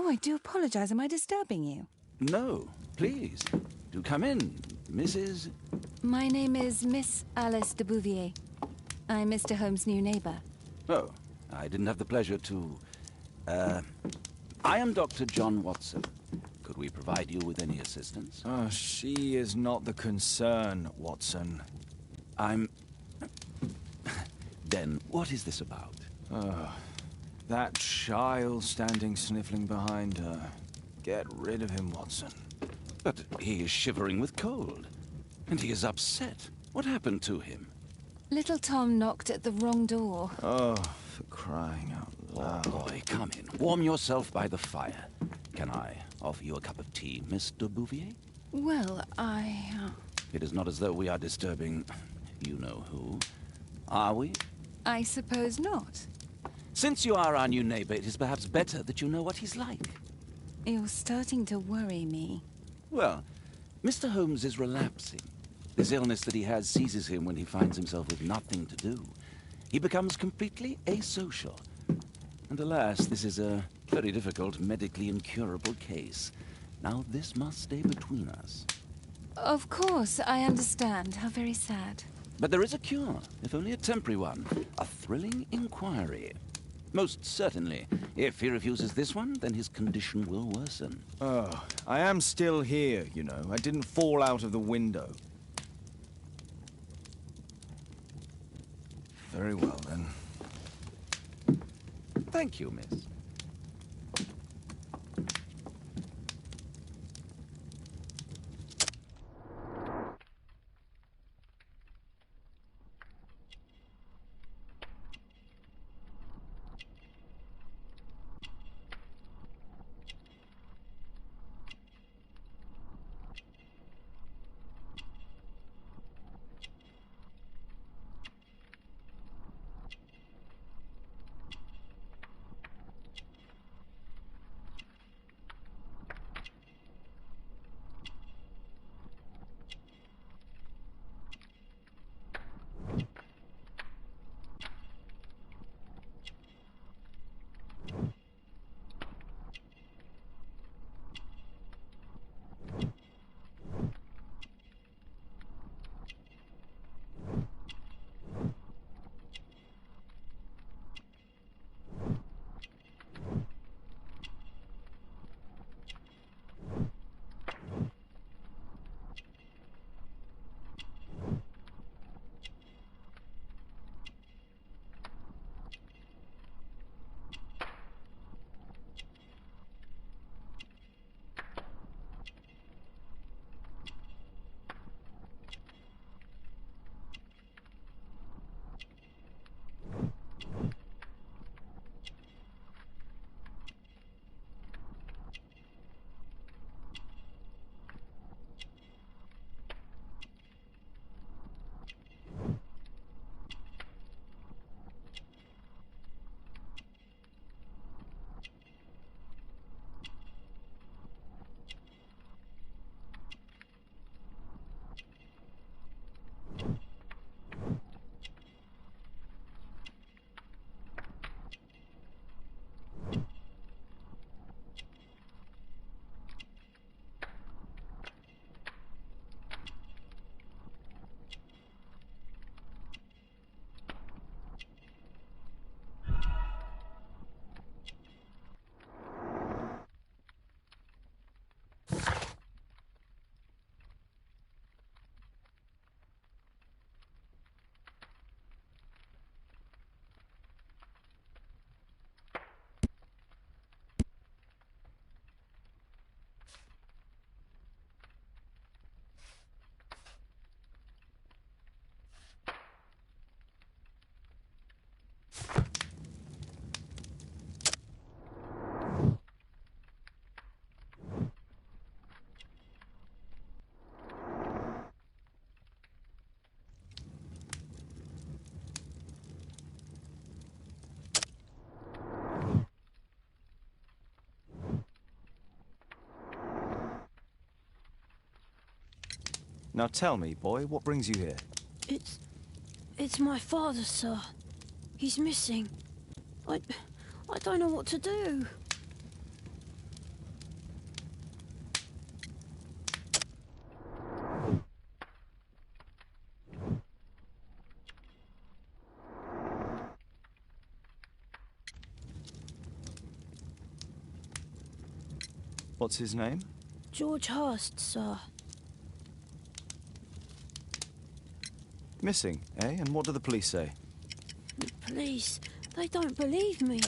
I do apologize. Am I disturbing you? No, please. Do come in, Mrs. My name is Miss Alice de Bouvier. I'm Mr. Holmes' new neighbor. Oh, I didn't have the pleasure to... I am Dr. John Watson. Could we provide you with any assistance? Oh, she is not the concern, Watson. I'm... Then, what is this about? Oh, that child standing sniffling behind her. Get rid of him, Watson. But he is shivering with cold. And he is upset. What happened to him? Little Tom knocked at the wrong door. Oh, for crying out loud. Oh, boy, come in. Warm yourself by the fire. Can I offer you a cup of tea, Miss de Bouvier? Well, It is not as though we are disturbing you-know-who. Are we? I suppose not. Since you are our new neighbor, it is perhaps better that you know what he's like. You're starting to worry me. Well, Mr. Holmes is relapsing. This illness that he has seizes him when he finds himself with nothing to do. He becomes completely asocial. And alas, this is a very difficult, medically incurable case. Now, this must stay between us. Of course, I understand. How very sad. But there is a cure, if only a temporary one. A thrilling inquiry. Most certainly. If he refuses this one, then his condition will worsen. Oh, I am still here, you know. I didn't fall out of the window. Very well, then. Thank you, miss. Now tell me, boy, what brings you here? It's my father, sir. He's missing. I don't know what to do. What's his name? George Hurst, sir. Missing, eh? And what do the police say? The police, they don't believe me.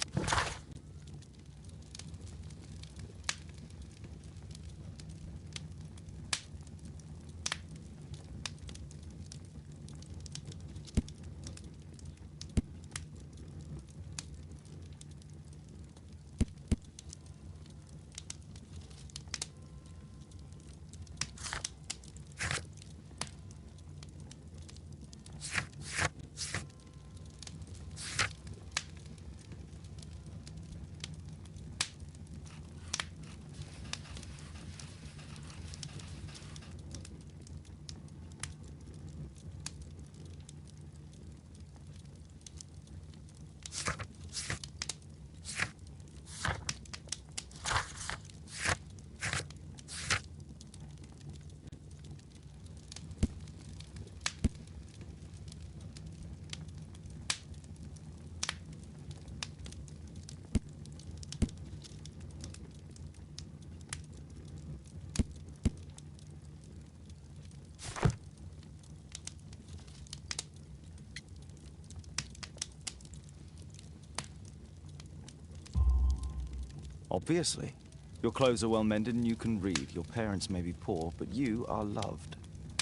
Obviously. Your clothes are well mended and you can read. Your parents may be poor, but you are loved.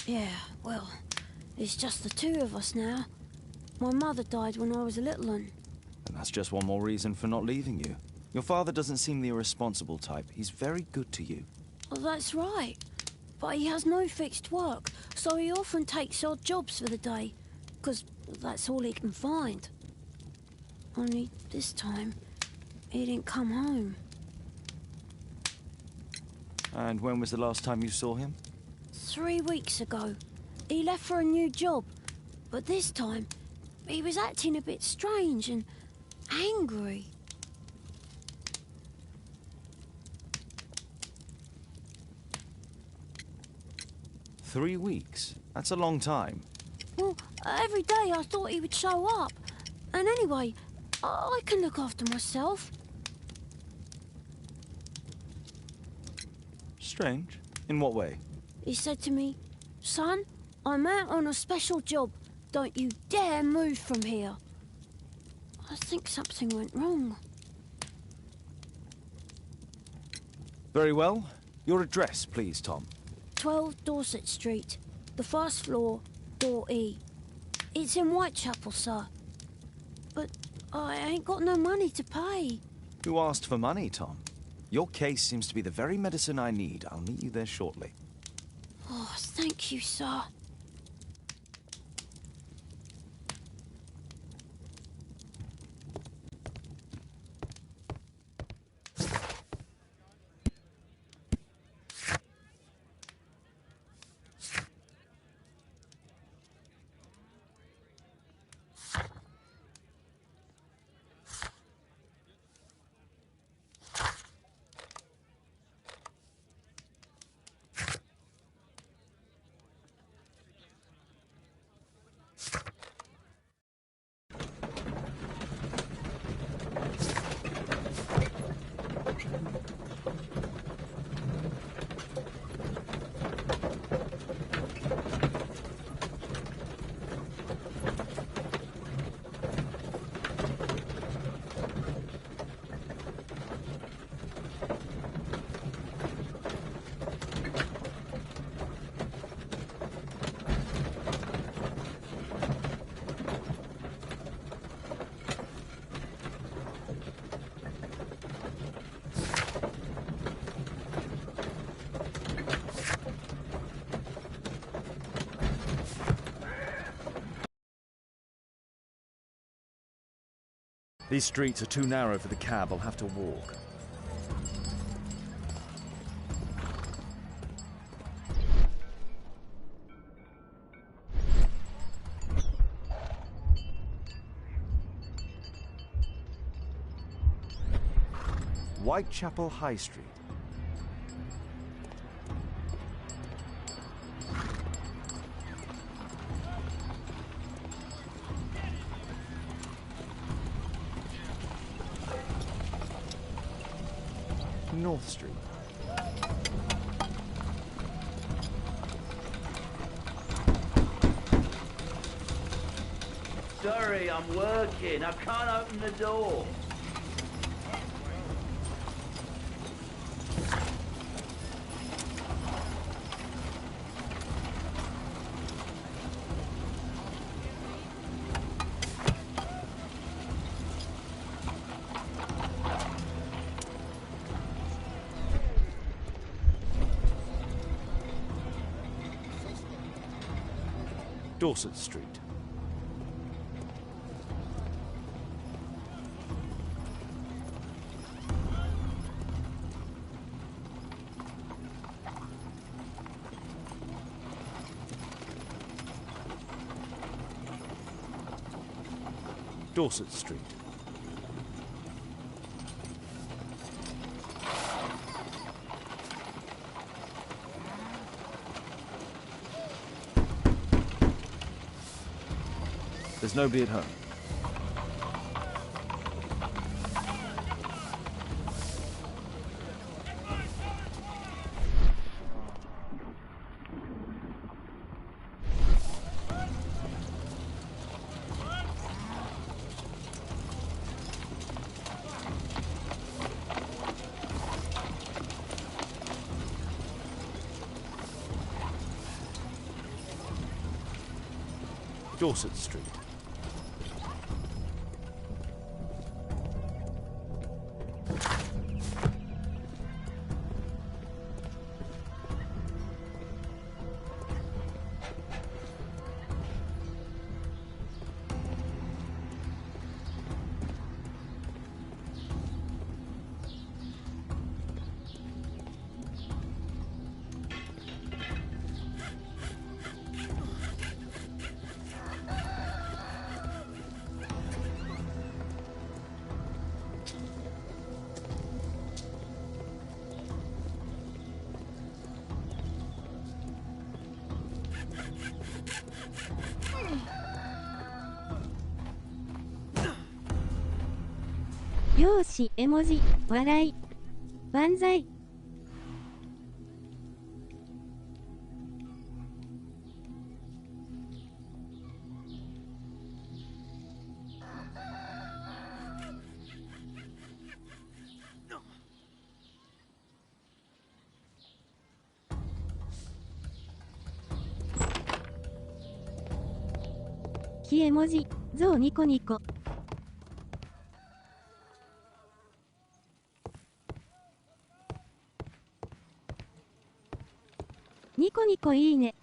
Yeah, well, it's just the two of us now. My mother died when I was a little one. And that's just one more reason for not leaving you. Your father doesn't seem the irresponsible type. He's very good to you. Well, that's right. But he has no fixed work, so he often takes odd jobs for the day, 'cause that's all he can find. Only this time, he didn't come home. And when was the last time you saw him? 3 weeks ago. He left for a new job, but this time, he was acting a bit strange and angry. Three weeks? That's a long time. Well, every day I thought he would show up. And anyway, I can look after myself. Strange. In what way? He said to me, "Son, I'm out on a special job. Don't you dare move from here." I think something went wrong. Very well. Your address, please, Tom. 12 Dorset Street, the first floor, door E. It's in Whitechapel, sir. But I ain't got no money to pay. Who asked for money, Tom? Your case seems to be the very medicine I need. I'll meet you there shortly. Oh, thank you, sir. These streets are too narrow for the cab. I'll have to walk. Whitechapel High Street. North Street. Sorry, I'm working. I can't open the door. Dorset Street. Dorset Street. There's nobody at home. Dorset Street.容姿絵文字笑い万歳。き絵文字ゾウニコニコ。ニコニコいいね。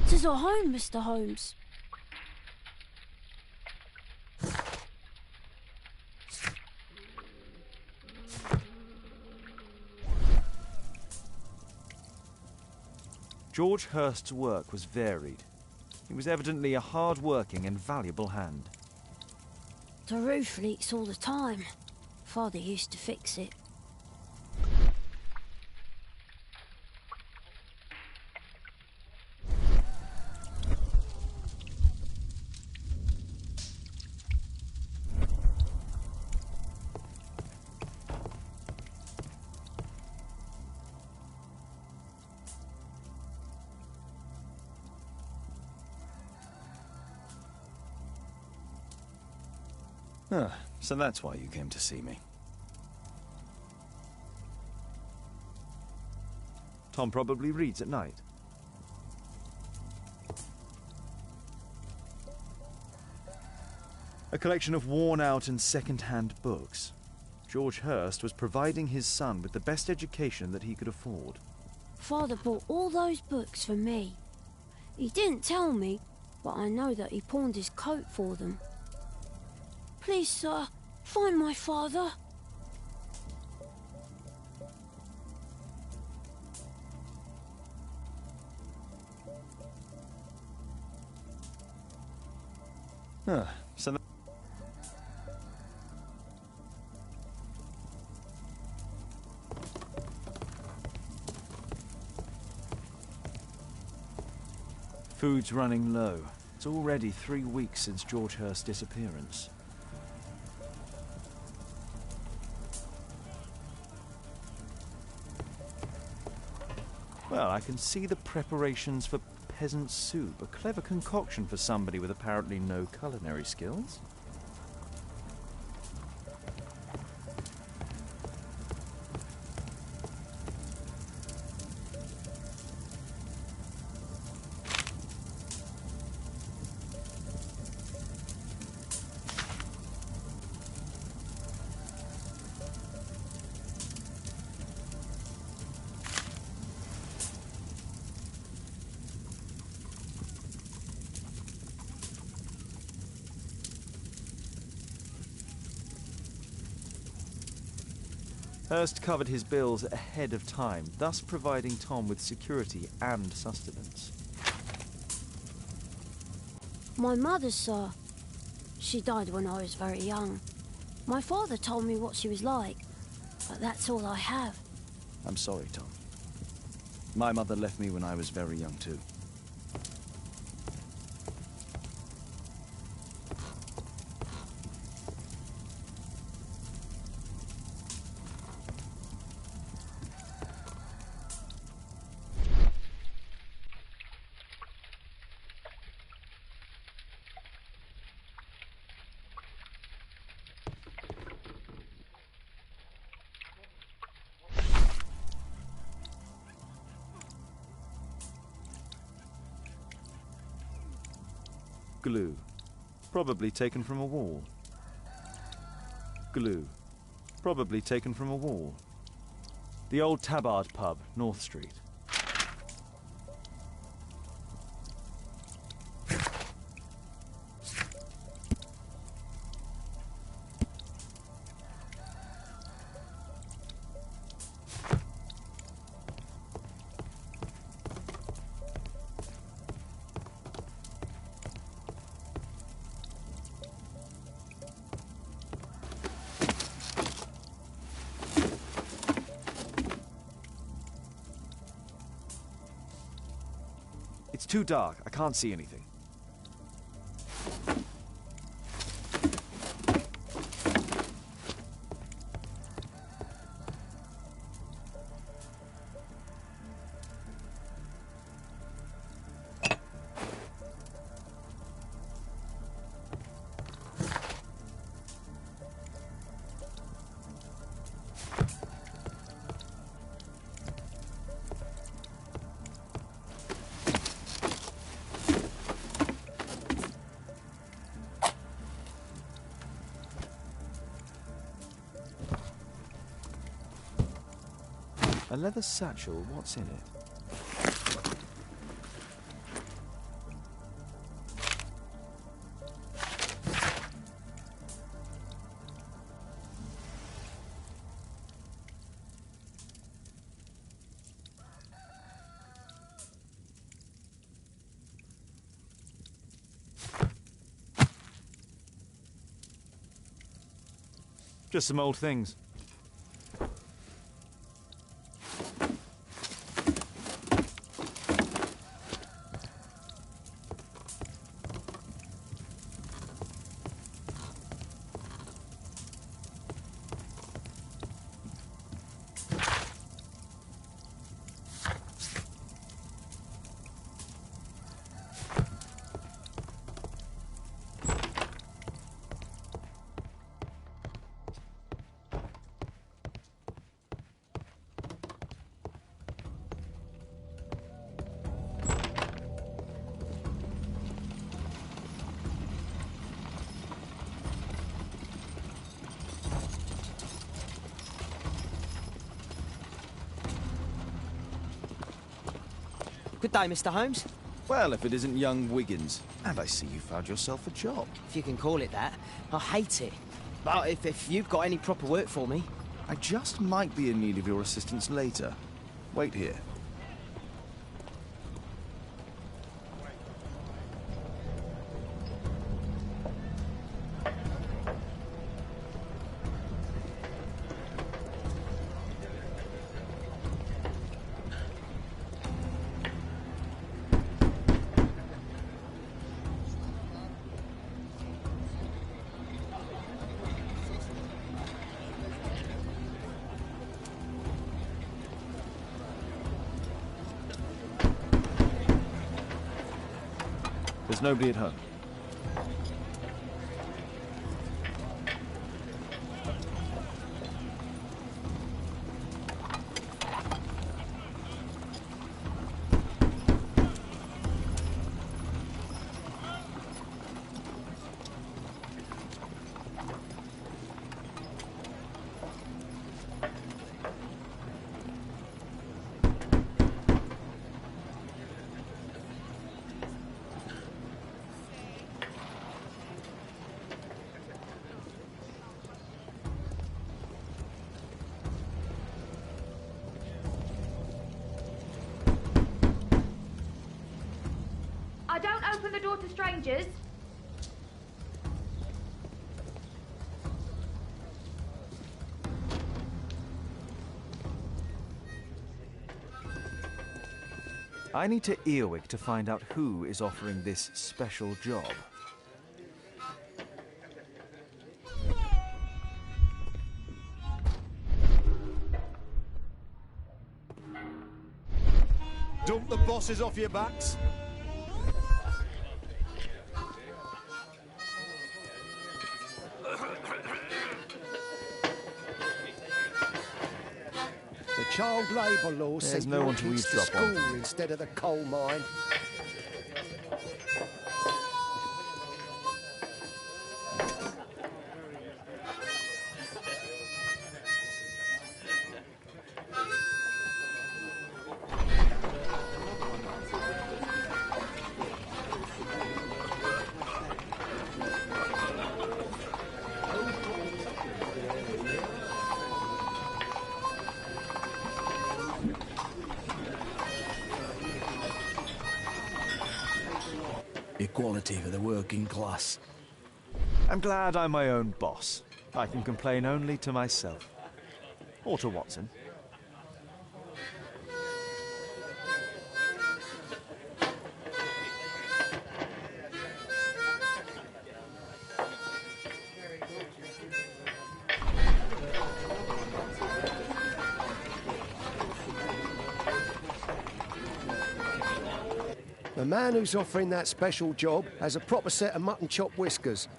'Tis at home, Mr. Holmes. George Hurst's work was varied. He was evidently a hard-working and valuable hand. The roof leaks all the time. Father used to fix it. Ah, so that's why you came to see me. Tom probably reads at night. A collection of worn-out and second-hand books. George Hurst was providing his son with the best education that he could afford. Father bought all those books for me. He didn't tell me, but I know that he pawned his coat for them. Please, sir, find my father. Ah, so Food's running low. It's already 3 weeks since George Hurst's disappearance. Well, I can see the preparations for peasant soup, a clever concoction for somebody with apparently no culinary skills. Hurst covered his bills ahead of time, thus providing Tom with security and sustenance. My mother, sir. She died when I was very young. My father told me what she was like, but that's all I have. I'm sorry, Tom. My mother left me when I was very young too. Glue. Probably taken from a wall. Glue. Probably taken from a wall. The old Tabard pub, North Street. It's too dark. I can't see anything. A leather satchel, what's in it? Just some old things. Good day, Mr. Holmes. Well, if it isn't young Wiggins. And I see you found yourself a job. If you can call it that. I hate it. But if you've got any proper work for me... I just might be in need of your assistance later. Wait here. There's nobody at home. I don't open the door to strangers. I need to Earwig to find out who is offering this special job. Dump the bosses off your backs. The child labour law There's sent no your one to kids to eavesdrop on. school instead of the coal mine. Equality for the working class. I'm glad I'm my own boss. I can complain only to myself. Or to Watson. The man who's offering that special job has a proper set of mutton chop whiskers.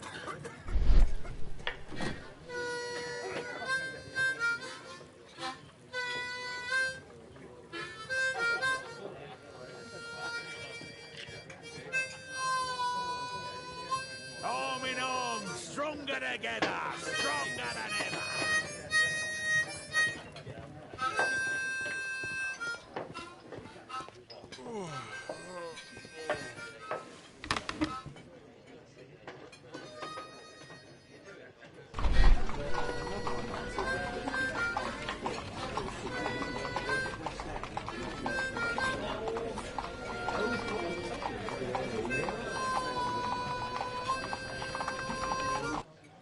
Arm in arm, stronger together, stronger than ever.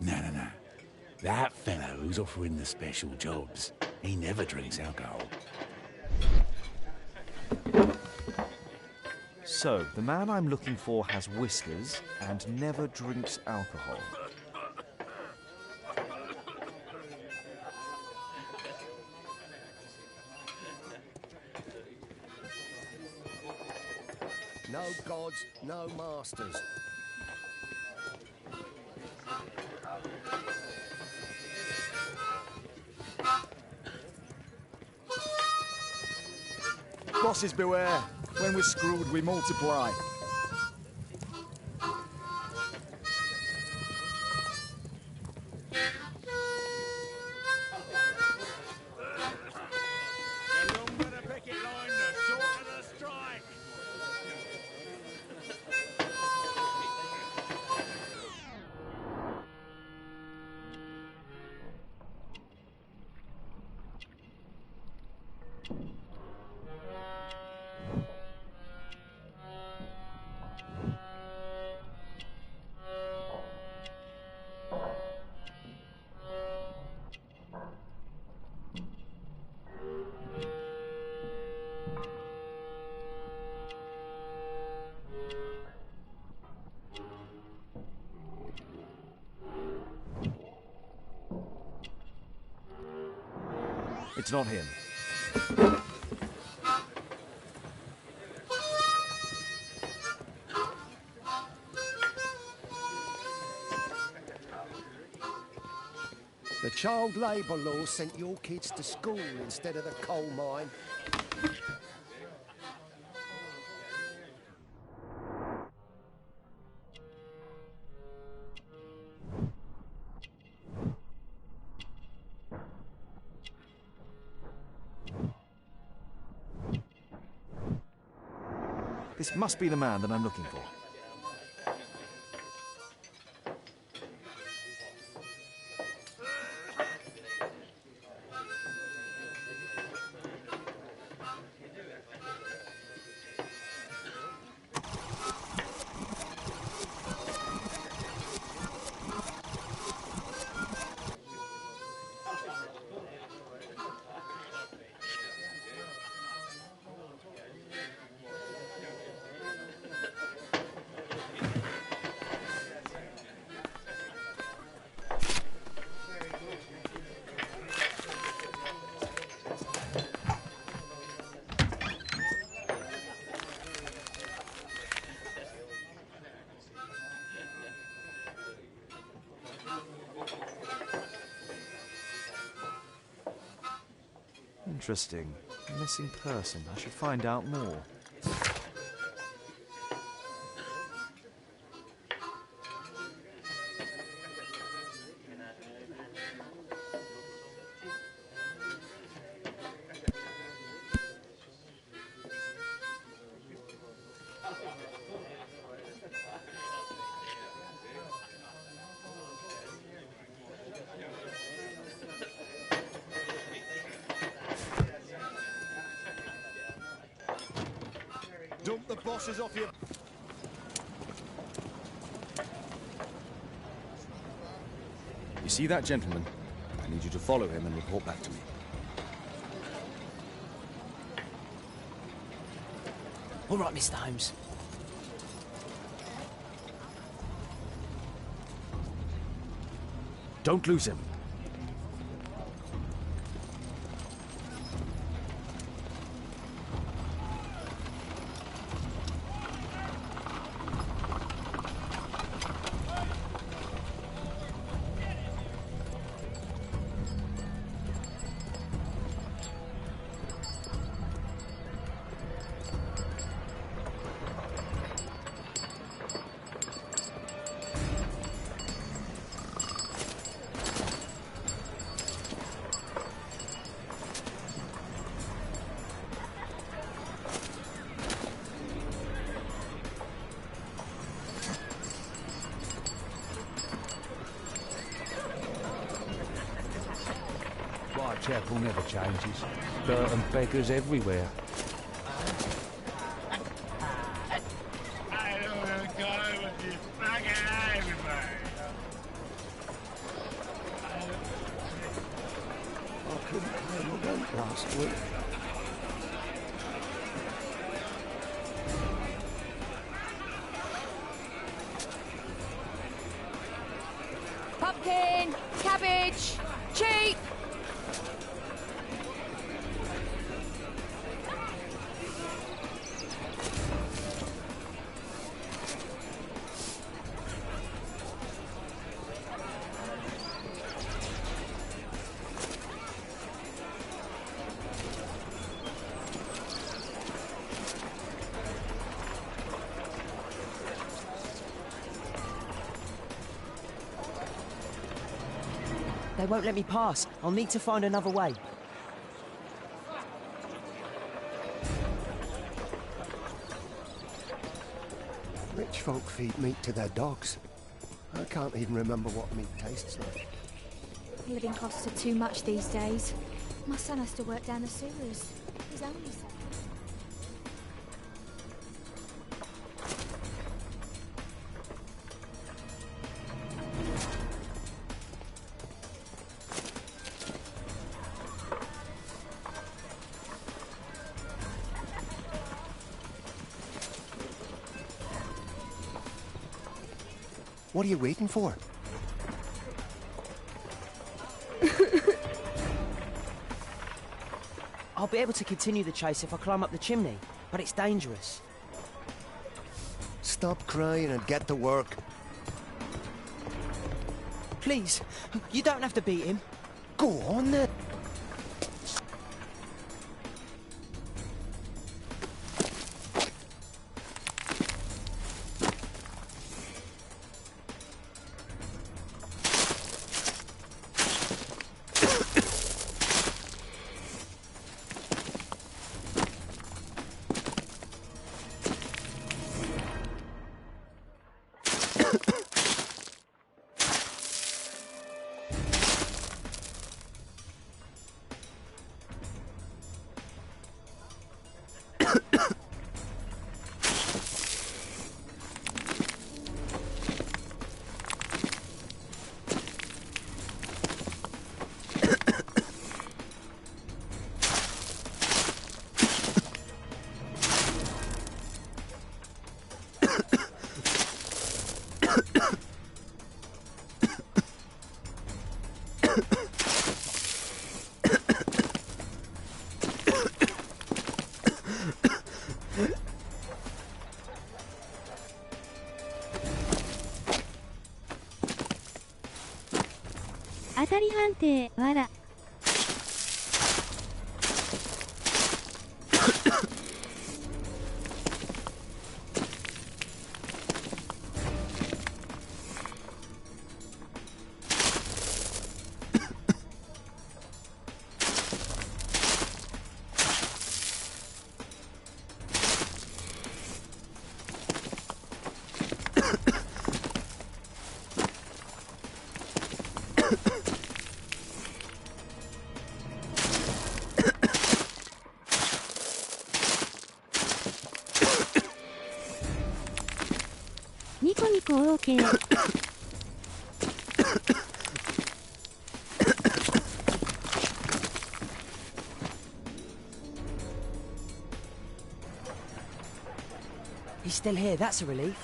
No. That fellow who's offering the special jobs, he never drinks alcohol. So, the man I'm looking for has whiskers and never drinks alcohol. No gods, no masters. Bosses beware. When we're screwed, we multiply. The longer the picket line, the shorter the strike. It's not him. Child labour laws sent your kids to school instead of the coal mine. This must be the man that I'm looking for. Interesting. A missing person. I should find out more. Dump the bosses off your... You see that gentleman? I need you to follow him and report back to me. All right, Mr. Holmes. Don't lose him. Whitechapel never changes. Dirt and beggars everywhere. I don't want to go with you. Fucking everybody. I couldn't pay my rent last week. Pumpkin, cabbage, cheap. They won't let me pass. I'll need to find another way. Rich folk feed meat to their dogs. I can't even remember what meat tastes like. Living costs are too much these days. My son has to work down the sewers. He's only 7. What are you waiting for? I'll be able to continue the chase if I climb up the chimney, but it's dangerous. Stop crying and get to work. Please, you don't have to beat him. Go on then.当たり判定、わら。ニコニコ OK。He's still here, that's a relief.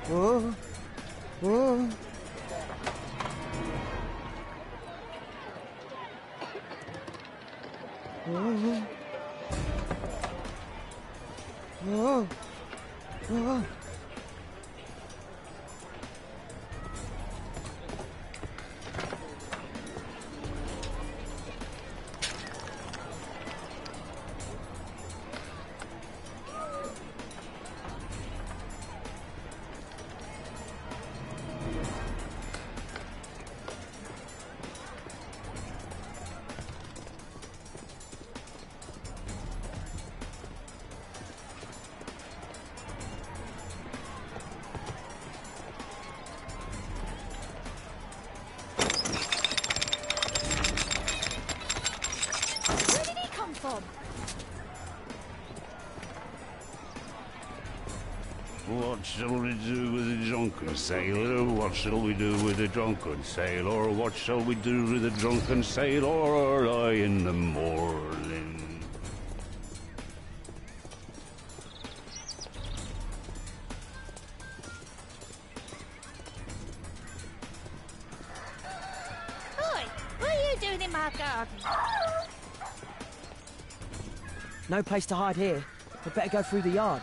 Whoa. Whoa. Whoa. Whoa. Whoa. What shall we do with a drunken sailor? What shall we do with a drunken sailor? What shall we do with a drunken sailor early in the morning? Oi, what are you doing in my garden? No place to hide here. We'd better go through the yard.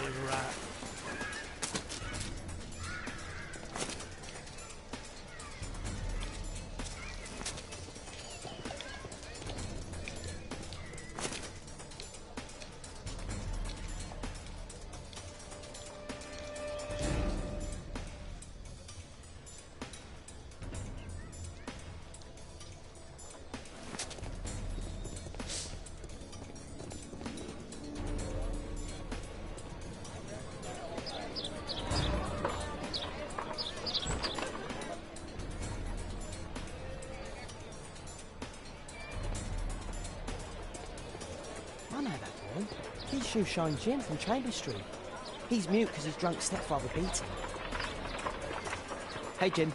old rat. I know that boy. He's Shoeshine Jim from Chamber Street. He's mute because his drunk stepfather beat him. Hey, Jim.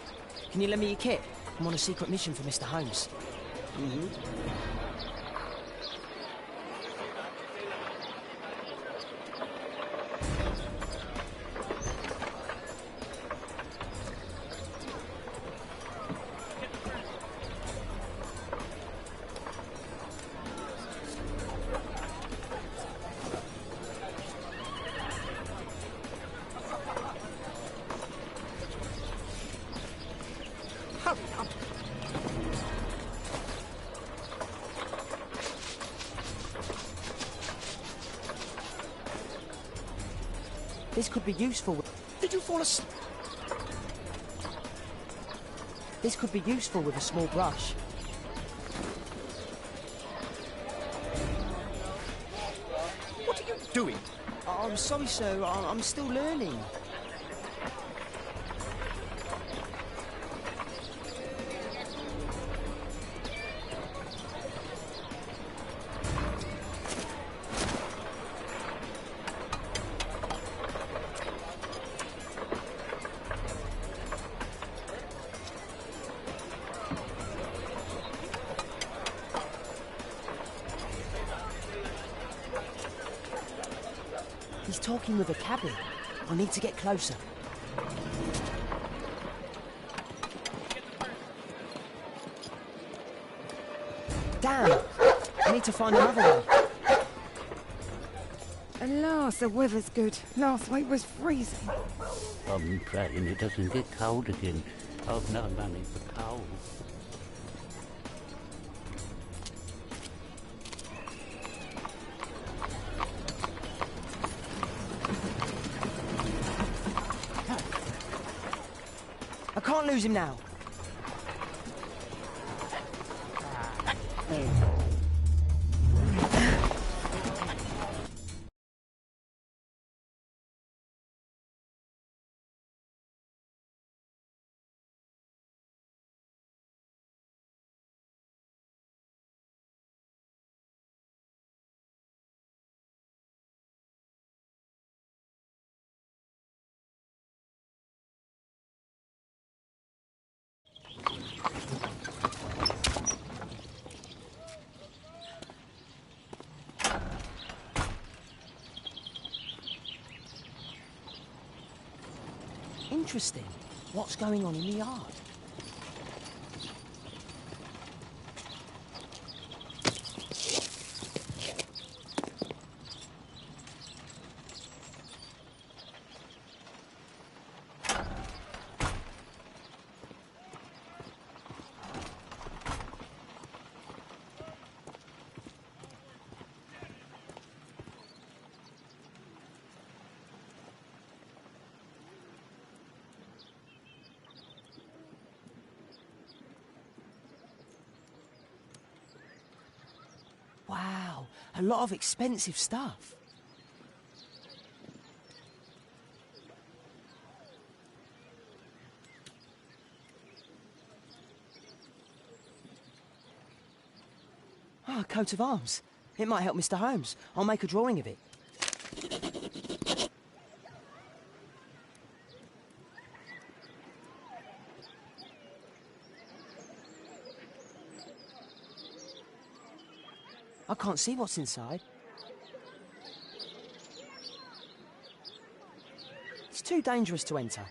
Can you lend me your kit? I'm on a secret mission for Mr. Holmes. This could be useful. Did you fall asleep? This could be useful with a small brush. What are you doing? Oh, I'm sorry, sir. I'm still learning. He's talking with a cabbie. I need to get closer. Damn! I need to find another way. Alas, the weather's good. Last week was freezing. I'm praying it doesn't get cold again. I've no money for coal. I can't lose him now. Interesting. What's going on in the yard? Wow, a lot of expensive stuff. Ah, a coat of arms. It might help Mr. Holmes. I'll make a drawing of it. I can't see what's inside. It's too dangerous to enter.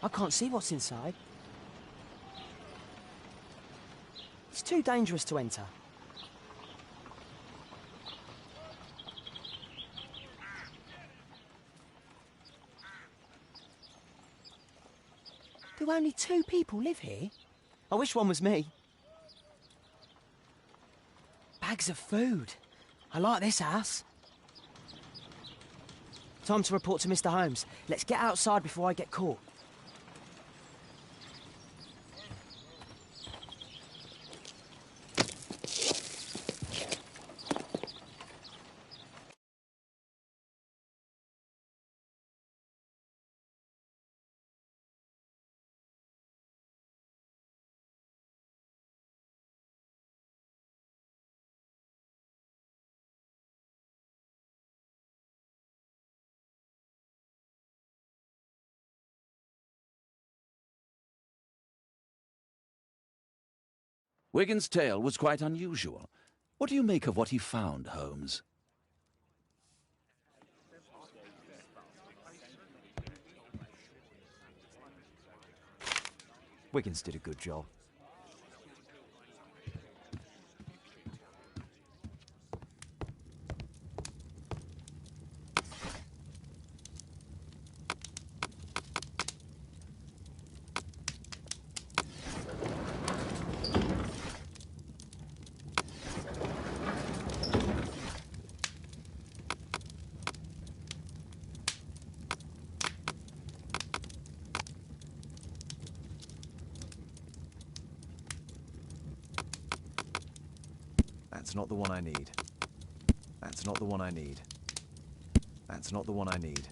I can't see what's inside. It's too dangerous to enter. Do only 2 people live here? I wish one was me. Bags of food. I like this house. Time to report to Mr. Holmes. Let's get outside before I get caught. Wigan's tale was quite unusual. What do you make of what he found, Holmes? Wiggins did a good job. That's not the one I need. That's not the one I need. That's not the one I need.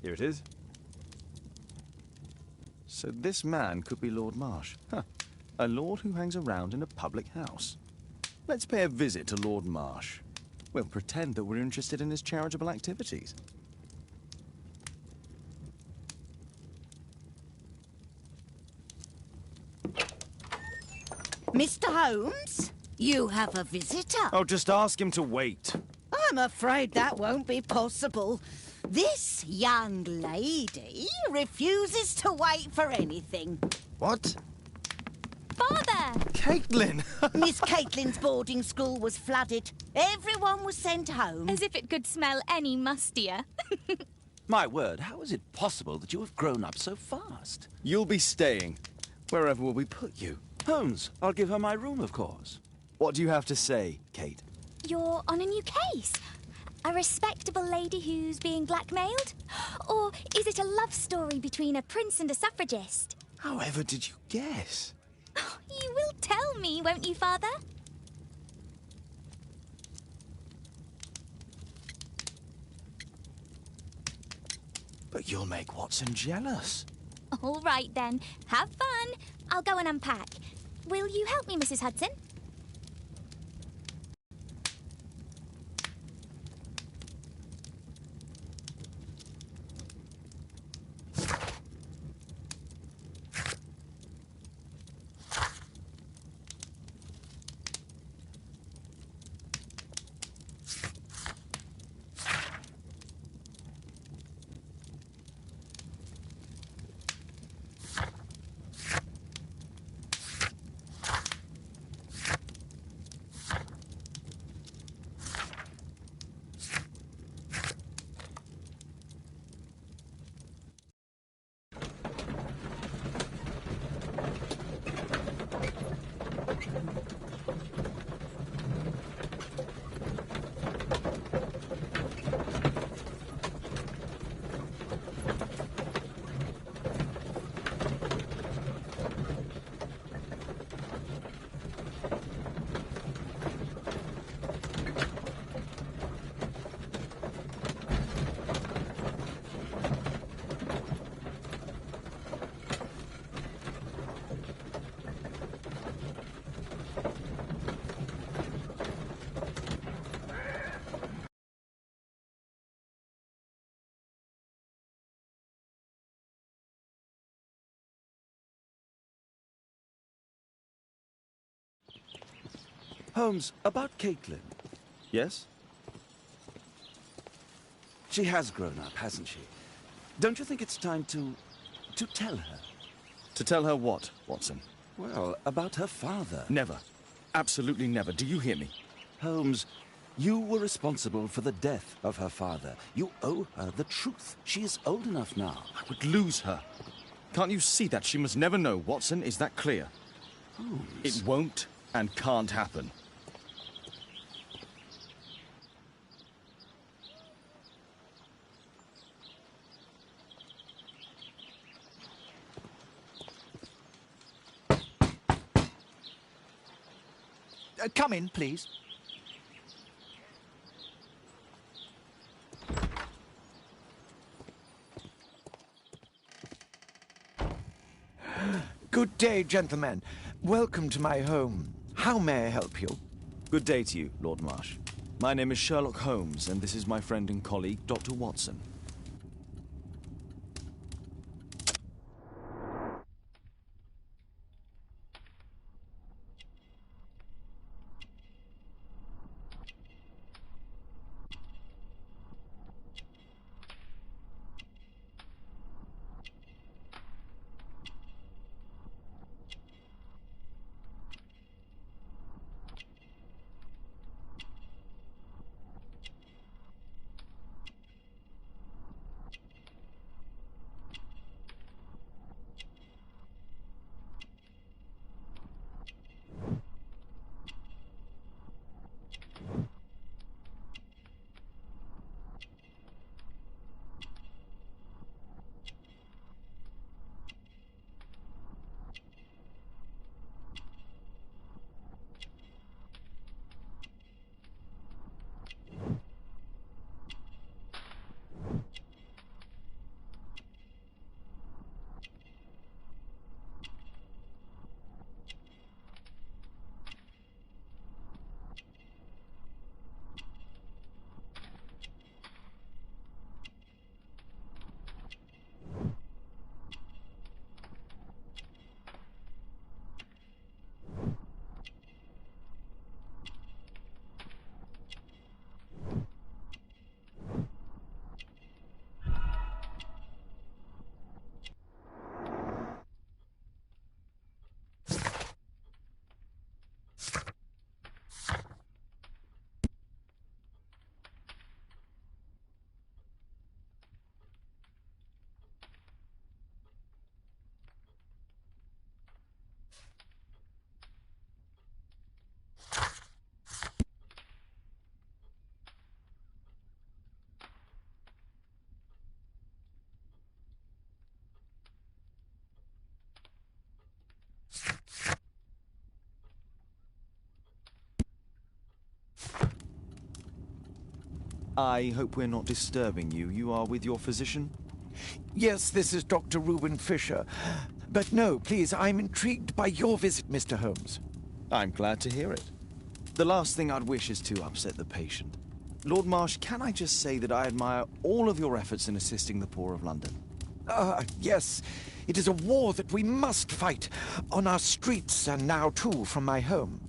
Here it is. So this man could be Lord Marsh. Huh. A lord who hangs around in a public house. Let's pay a visit to Lord Marsh. We'll pretend that we're interested in his charitable activities. Mr. Holmes, you have a visitor. Oh, just ask him to wait. I'm afraid that won't be possible. This young lady refuses to wait for anything. What? Father! Caitlin! Miss Caitlin's boarding school was flooded. Everyone was sent home. As if it could smell any mustier. My word, how is it possible that you have grown up so fast? You'll be staying. Wherever will we put you? Holmes, I'll give her my room, of course. What do you have to say, Kate? You're on a new case. A respectable lady who's being blackmailed? Or is it a love story between a prince and a suffragist? However did you guess? You will tell me, won't you, Father? But you'll make Watson jealous. All right, then. Have fun. I'll go and unpack. Will you help me, Mrs. Hudson? Holmes, about Caitlin. Yes? She has grown up, hasn't she? Don't you think it's time to tell her? To tell her what, Watson? Well, about her father. Never. Absolutely never. Do you hear me? Holmes, you were responsible for the death of her father. You owe her the truth. She is old enough now. I would lose her. Can't you see that? She must never know, Watson. Is that clear? Holmes. It won't and can't happen. Come in, please. Good day, gentlemen. Welcome to my home. How may I help you? Good day to you, Lord Marsh. My name is Sherlock Holmes, and this is my friend and colleague, Dr. Watson. I hope we're not disturbing you. You are with your physician? Yes, this is Dr. Reuben Fisher. But no, please, I'm intrigued by your visit, Mr. Holmes. I'm glad to hear it. The last thing I'd wish is to upset the patient. Lord Marsh, can I just say that I admire all of your efforts in assisting the poor of London? Yes. It is a war that we must fight, on our streets and now, too, from my home.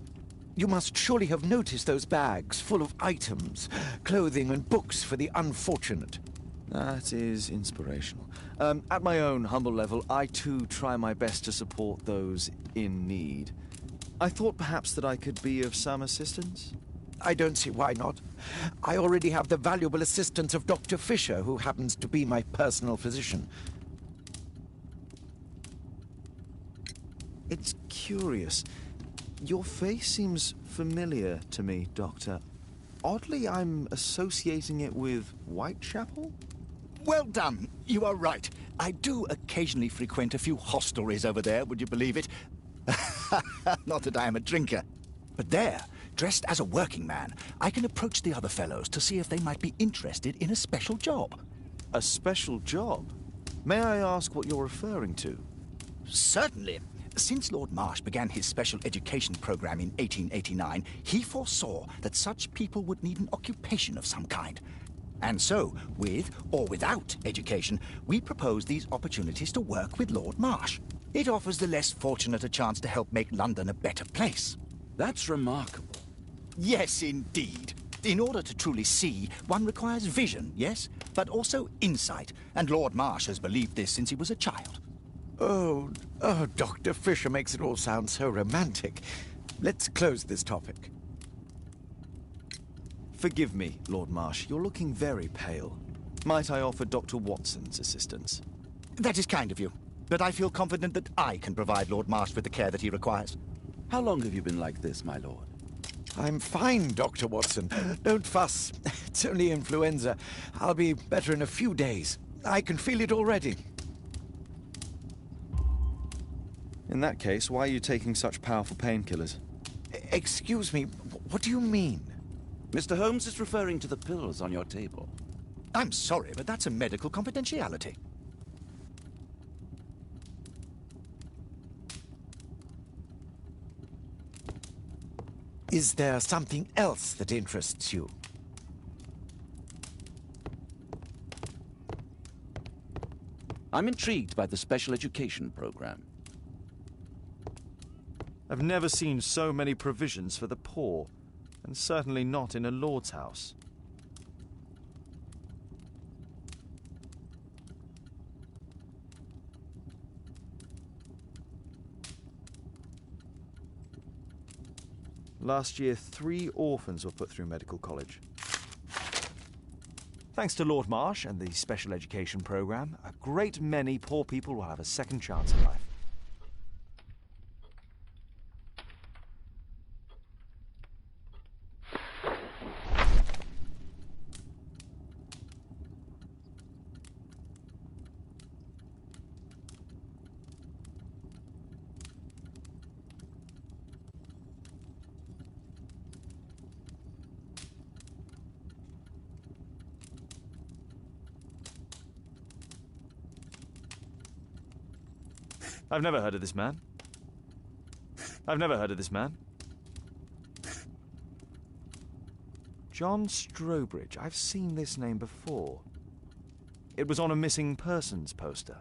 You must surely have noticed those bags full of items, clothing and books for the unfortunate. That is inspirational. At my own humble level, I too try my best to support those in need. I thought perhaps that I could be of some assistance. I don't see why not. I already have the valuable assistance of Dr. Fisher, who happens to be my personal physician. It's curious. Your face seems familiar to me, Doctor. Oddly, I'm associating it with Whitechapel? Well done. You are right. I do occasionally frequent a few hostelries over there, would you believe it? Not that I am a drinker. But there, dressed as a working man, I can approach the other fellows to see if they might be interested in a special job. A special job? May I ask what you're referring to? Certainly. Since Lord Marsh began his special education program in 1889, he foresaw that such people would need an occupation of some kind. And so, with or without education, we propose these opportunities to work with Lord Marsh. It offers the less fortunate a chance to help make London a better place. That's remarkable. Yes, indeed. In order to truly see, one requires vision, yes? But also insight. And Lord Marsh has believed this since he was a child. Oh, Dr. Fisher makes it all sound so romantic. Let's close this topic. Forgive me, Lord Marsh. You're looking very pale. Might I offer Dr. Watson's assistance? That is kind of you. But I feel confident that I can provide Lord Marsh with the care that he requires. How long have you been like this, my lord? I'm fine, Dr. Watson. Don't fuss. It's only influenza. I'll be better in a few days. I can feel it already. In that case, why are you taking such powerful painkillers? Excuse me, what do you mean? Mr. Holmes is referring to the pills on your table. I'm sorry, but that's a medical confidentiality. Is there something else that interests you? I'm intrigued by the special education program. I've never seen so many provisions for the poor, and certainly not in a lord's house. Last year, 3 orphans were put through medical college. Thanks to Lord Marsh and the special education program, a great many poor people will have a second chance in life. I've never heard of this man. I've never heard of this man. John Strobridge. I've seen this name before. It was on a missing persons poster.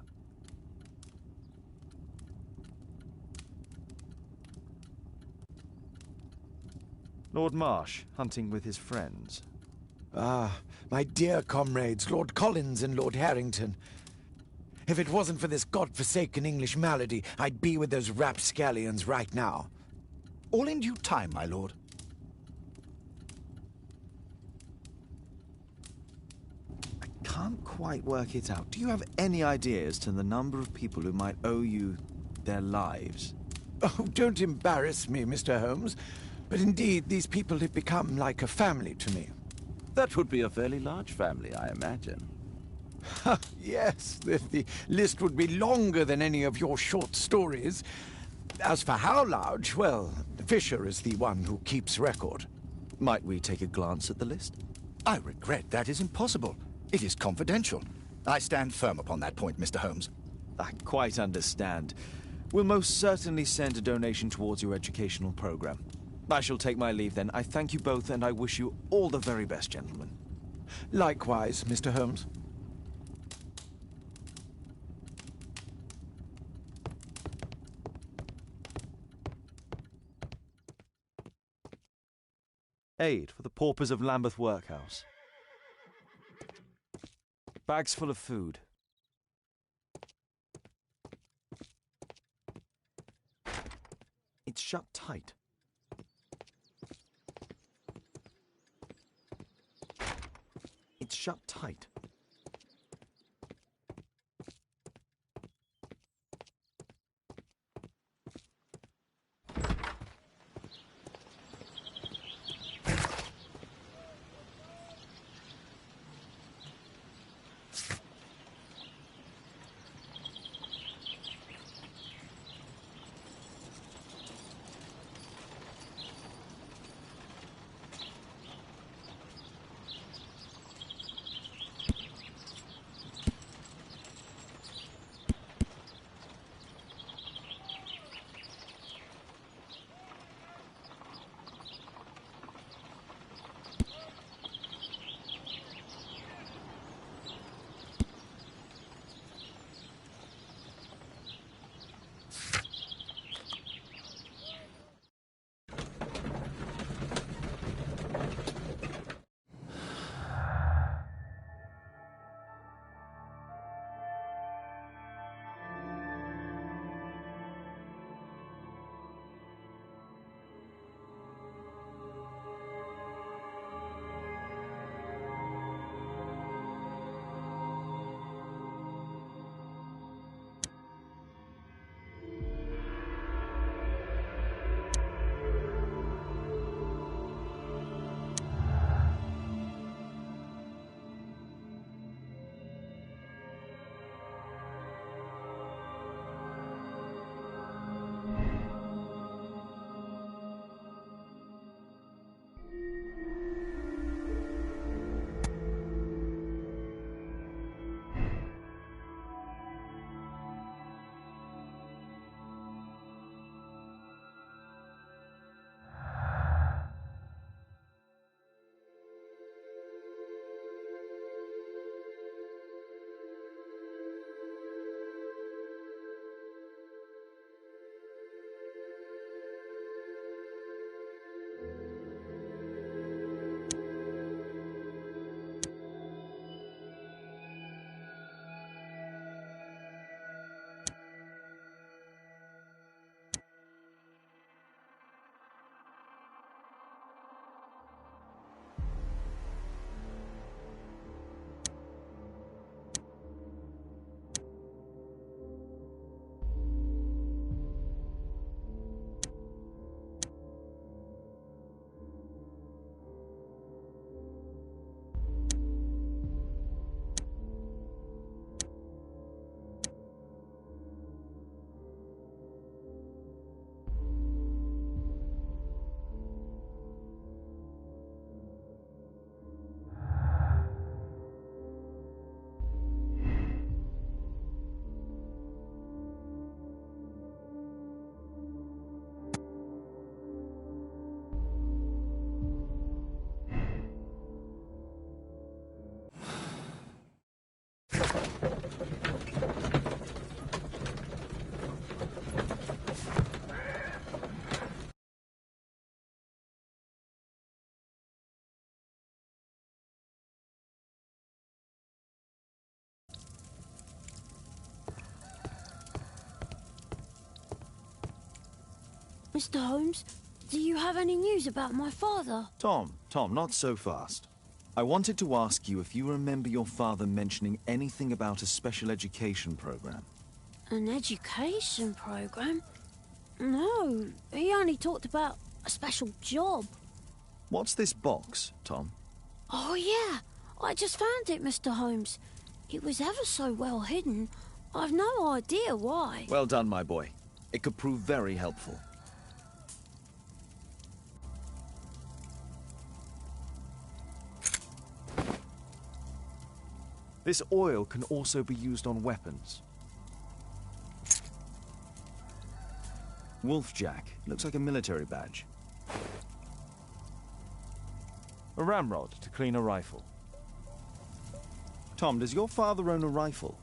Lord Marsh, hunting with his friends. Ah, my dear comrades, Lord Collins and Lord Harrington. If it wasn't for this godforsaken English malady, I'd be with those rapscallions right now. All in due time, my lord. I can't quite work it out. Do you have any idea as to the number of people who might owe you their lives? Oh, don't embarrass me, Mr. Holmes. But indeed, these people have become like a family to me. That would be a fairly large family, I imagine. Yes, the list would be longer than any of your short stories. As for how large, well, Fisher is the one who keeps record. Might we take a glance at the list? I regret that is impossible. It is confidential. I stand firm upon that point, Mr. Holmes. I quite understand. We'll most certainly send a donation towards your educational program. I shall take my leave then. I thank you both, and I wish you all the very best, gentlemen. Likewise, Mr. Holmes. Aid for the paupers of Lambeth Workhouse. Bags full of food. It's shut tight. It's shut tight. Mr. Holmes, do you have any news about my father? Tom, not so fast. I wanted to ask you if you remember your father mentioning anything about a special education program. An education program? No, he only talked about a special job. What's this box, Tom? Oh, yeah. I just found it, Mr. Holmes. It was ever so well hidden. I've no idea why. Well done, my boy. It could prove very helpful. This oil can also be used on weapons. Wolfjack. Looks like a military badge. A ramrod to clean a rifle. Tom, does your father own a rifle?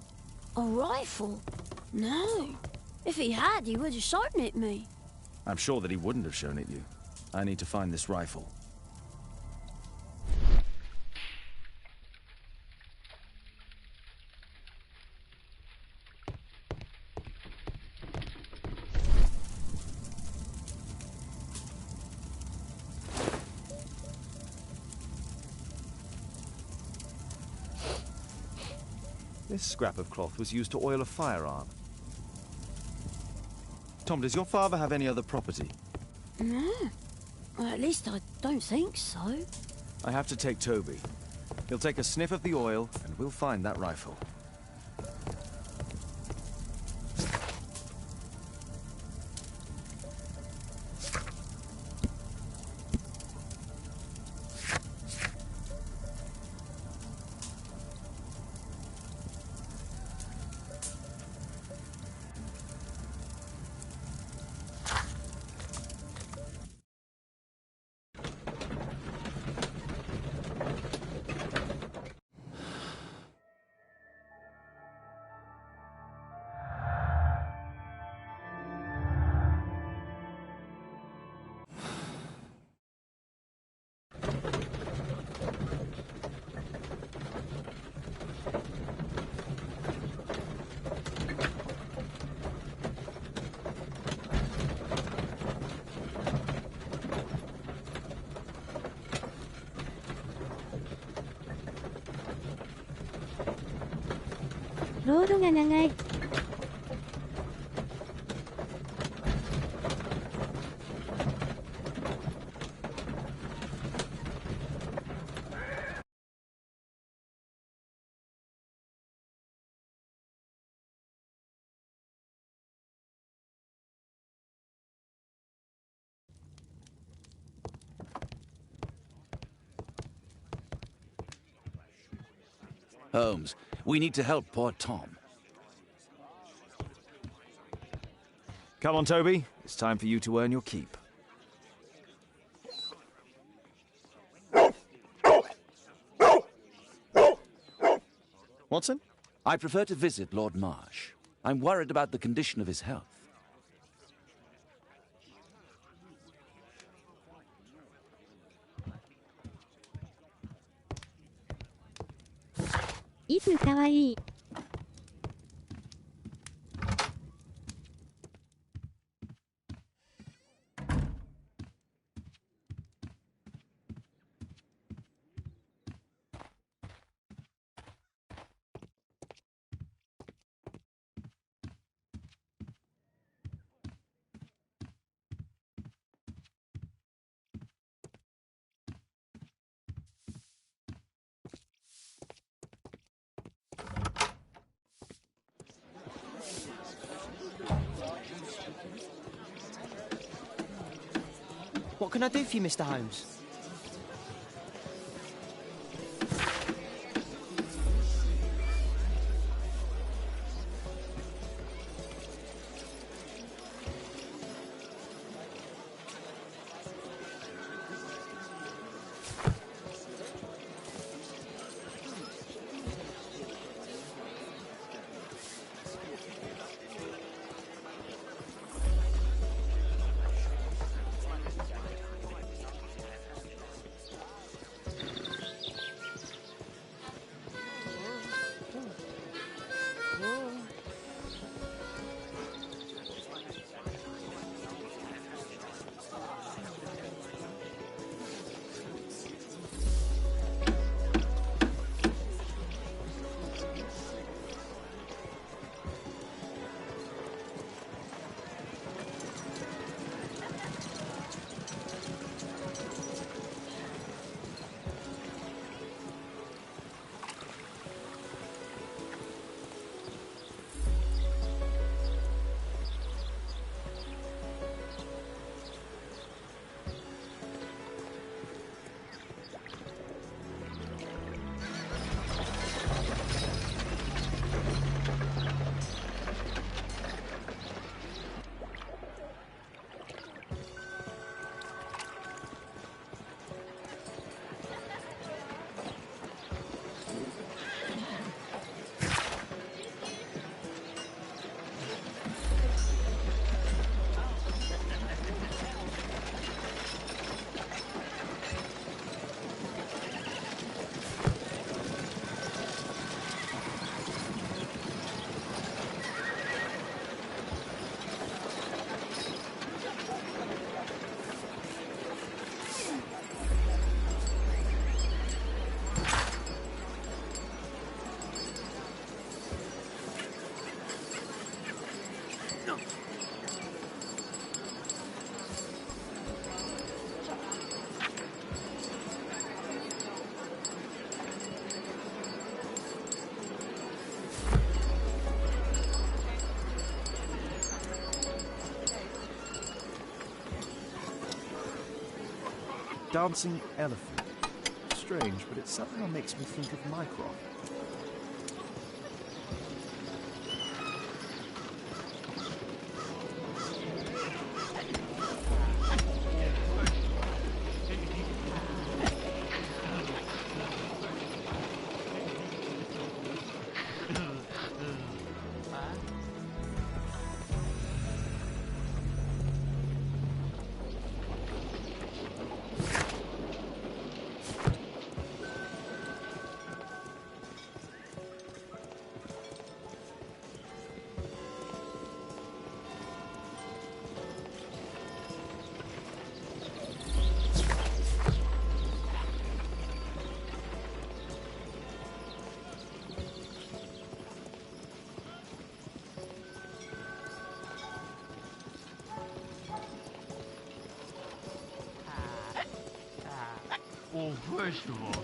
A rifle? No. If he had, he would have shown it me. I'm sure that he wouldn't have shown it you. I need to find this rifle. This scrap of cloth was used to oil a firearm. Tom, does your father have any other property? No. Well, at least I don't think so. I have to take Toby. He'll take a sniff of the oil, and we'll find that rifle.ロードが長い。Holmes, we need to help poor Tom. Come on, Toby. It's time for you to earn your keep. Watson? I prefer to visit Lord Marsh. I'm worried about the condition of his health. いつかわいい。What can I do for you, Mr. Holmes? dancing elephant. Strange, but it somehow makes me think of Mycroft. Well, first of all,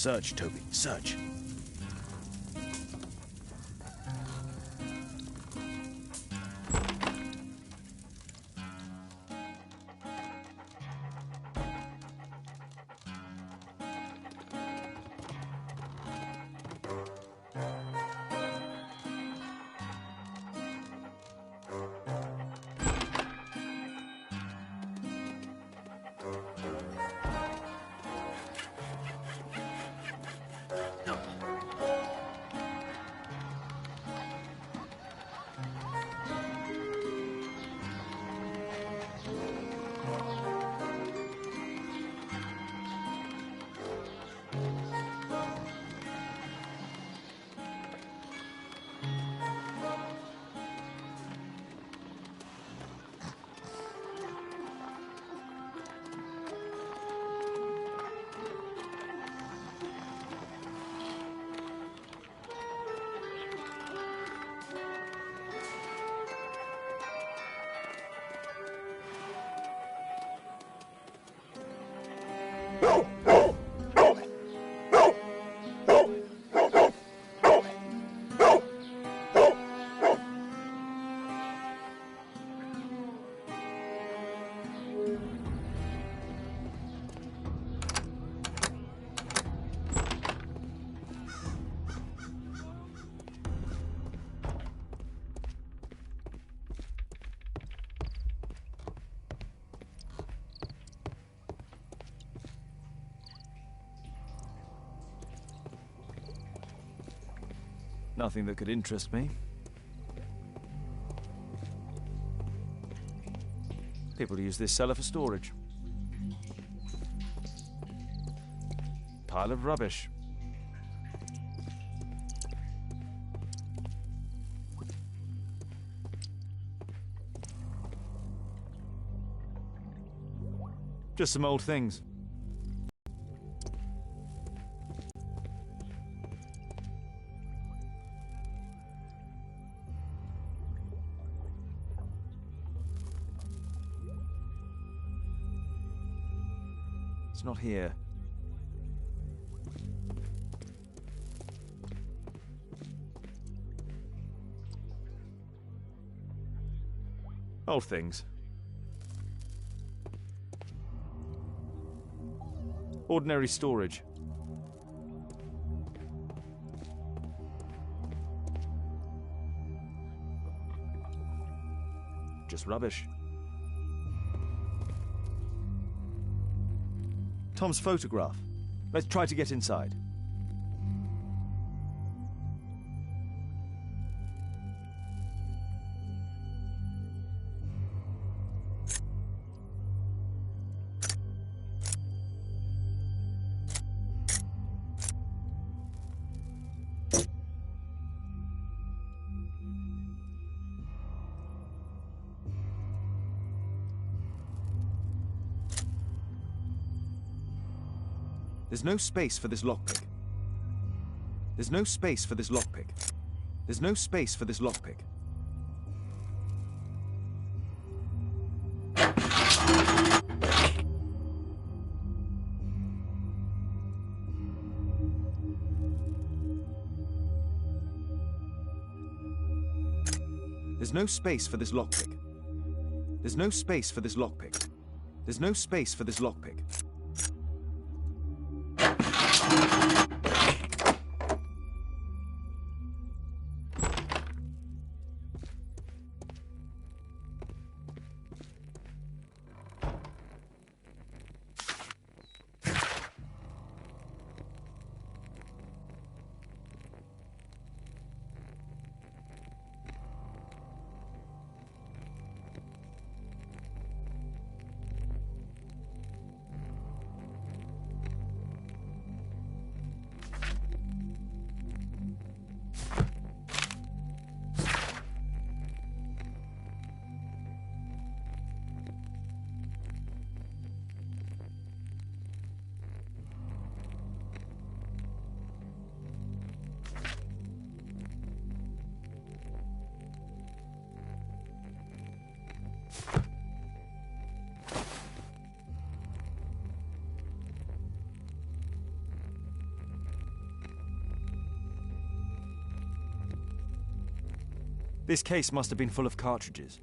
Search, Toby, search. Nothing that could interest me. People use this cellar for storage. Pile of rubbish. Just some old things. It's not here. Old things. Ordinary storage. Just rubbish. Tom's photograph. Let's try to get inside. There's no space for this lockpick. There's no space for this lockpick. There's no space for this lockpick. There's no space for this lockpick. There's no space for this lockpick. There's no space for this lockpick. This case must have been full of cartridges.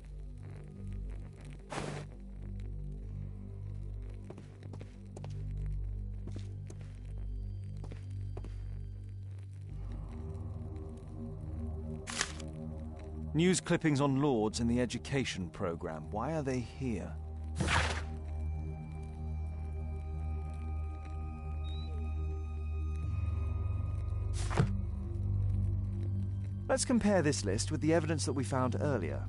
News clippings on Lords in the education program. Why are they here? Let's compare this list with the evidence that we found earlier.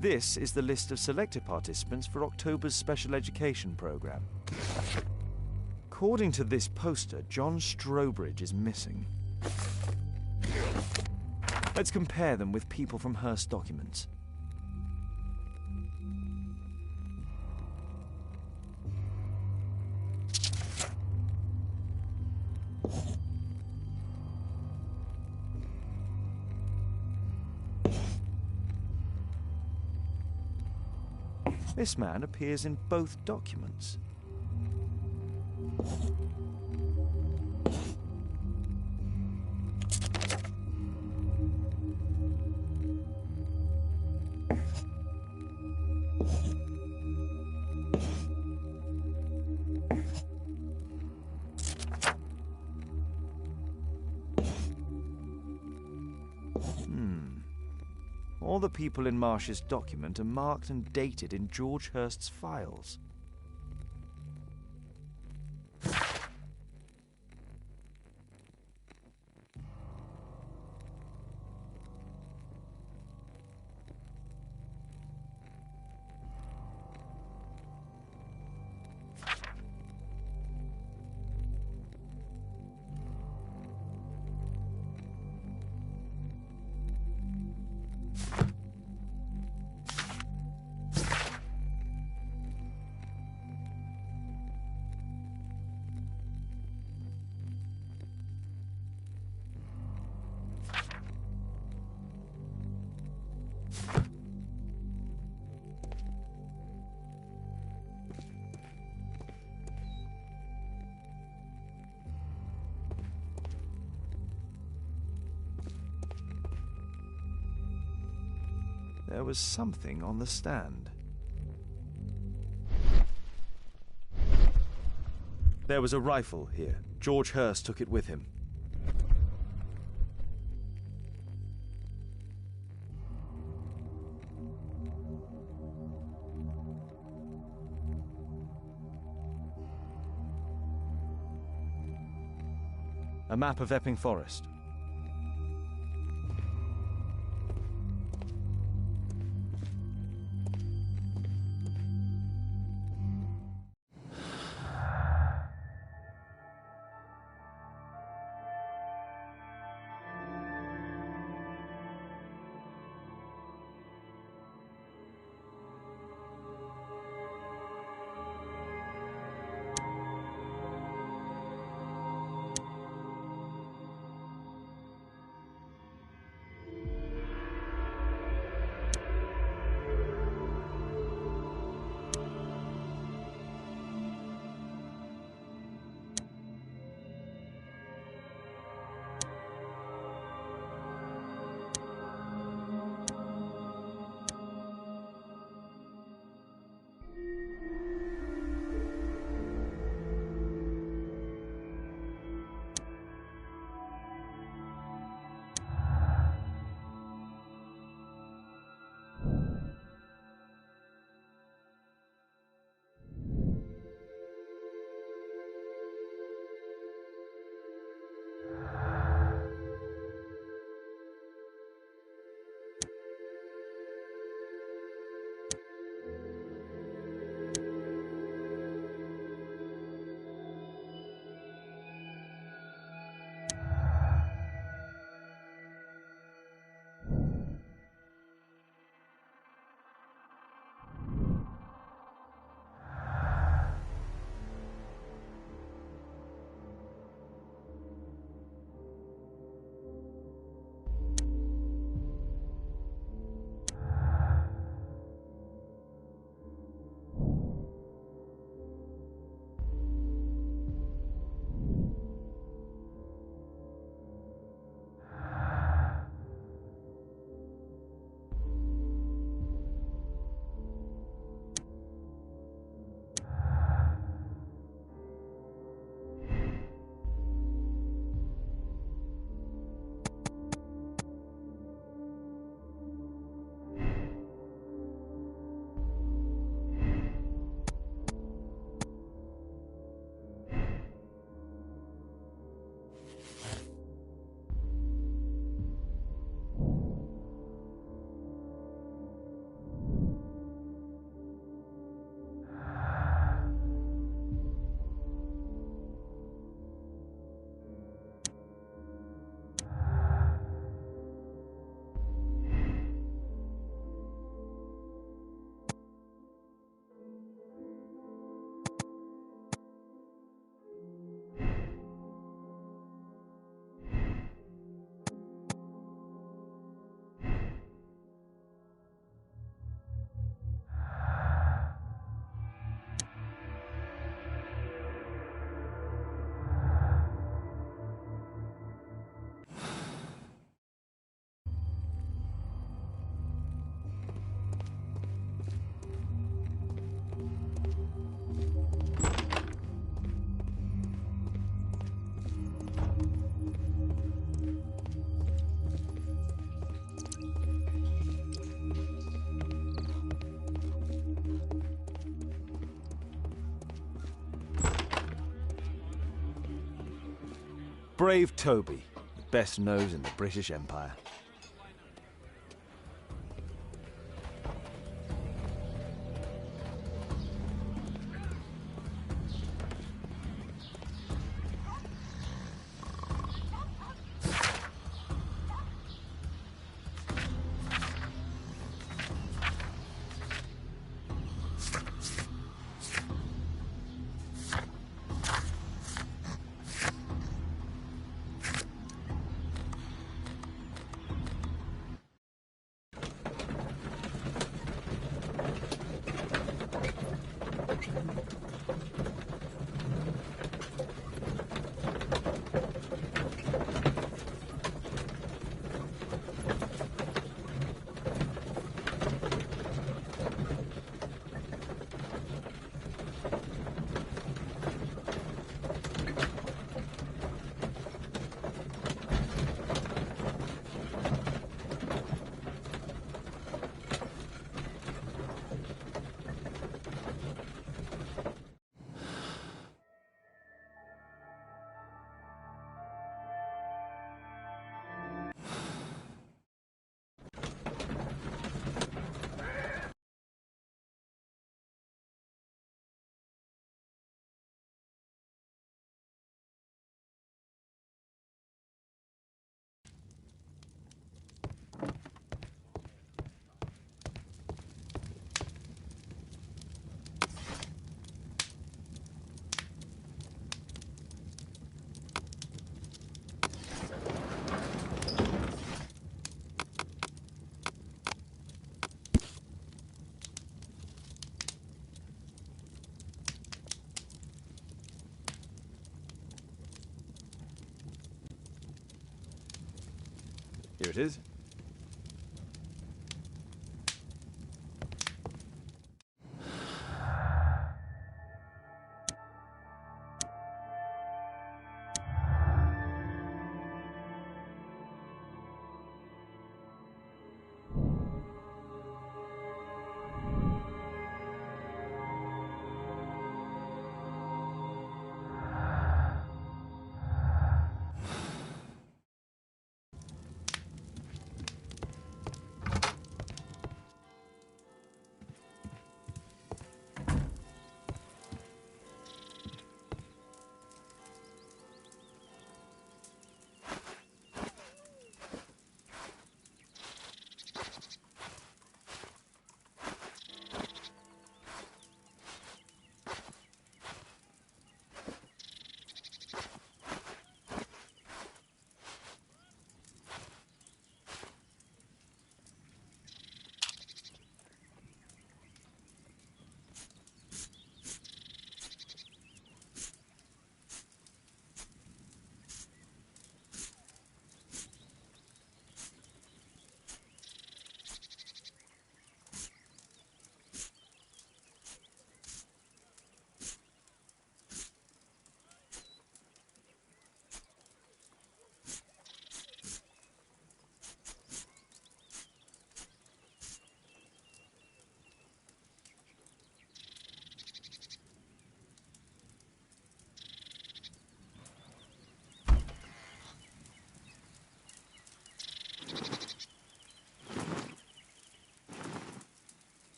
This is the list of selected participants for October's special education program. According to this poster, John Strobridge is missing. Let's compare them with people from Hearst documents. This man appears in both documents. All the people in Marsh's document are marked and dated in George Hearst's files. There was something on the stand. There was a rifle here. George Hurst took it with him. A map of Epping Forest. Brave Toby, the best nose in the British Empire. it is.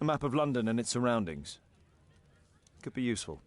A map of London and its surroundings. Could be useful.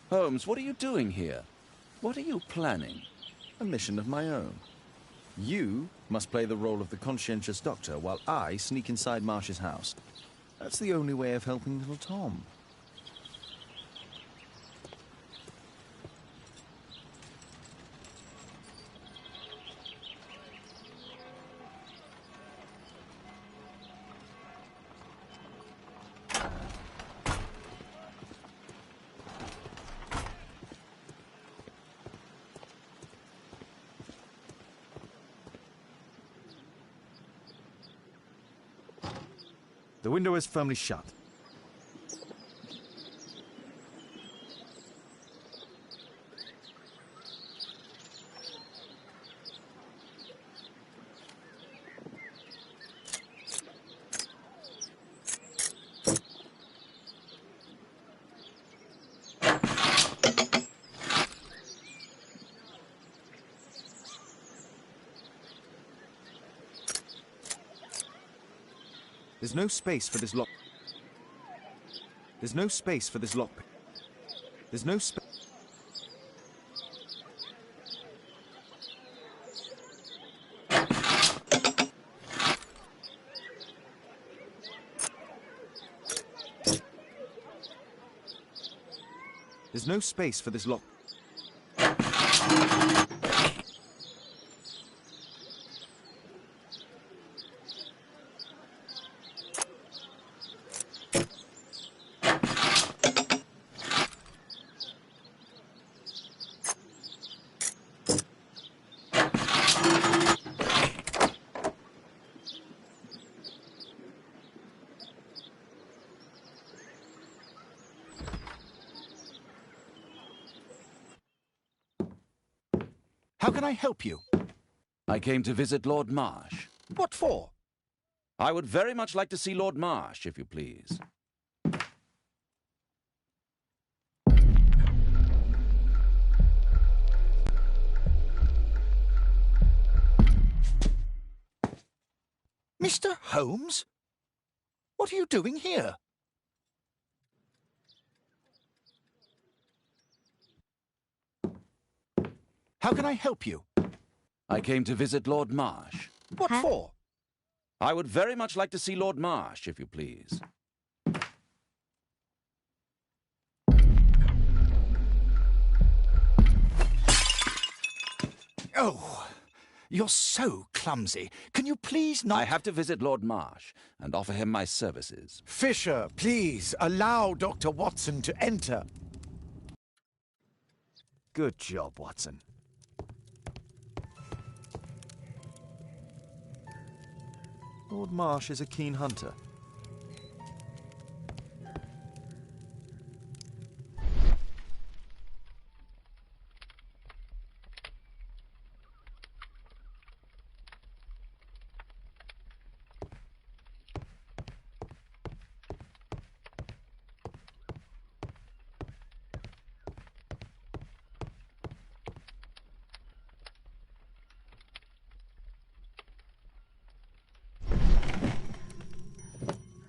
Holmes, what are you doing here? What are you planning? A mission of my own. You must play the role of the conscientious doctor while I sneak inside Marsh's house. That's the only way of helping little Tom. The window is firmly shut. There's no space for this lock. There's no space for this lockpick. There's no space. There's no space for this lock. How can I help you? I came to visit Lord Marsh. What for? I would very much like to see Lord Marsh, if you please. Mr. Holmes? What are you doing here? How can I help you? I came to visit Lord Marsh. What for? I would very much like to see Lord Marsh, if you please. Oh, you're so clumsy. Can you please not... I have to visit Lord Marsh and offer him my services. Fisher, please, allow Dr. Watson to enter. Good job, Watson. Lord Marsh is a keen hunter.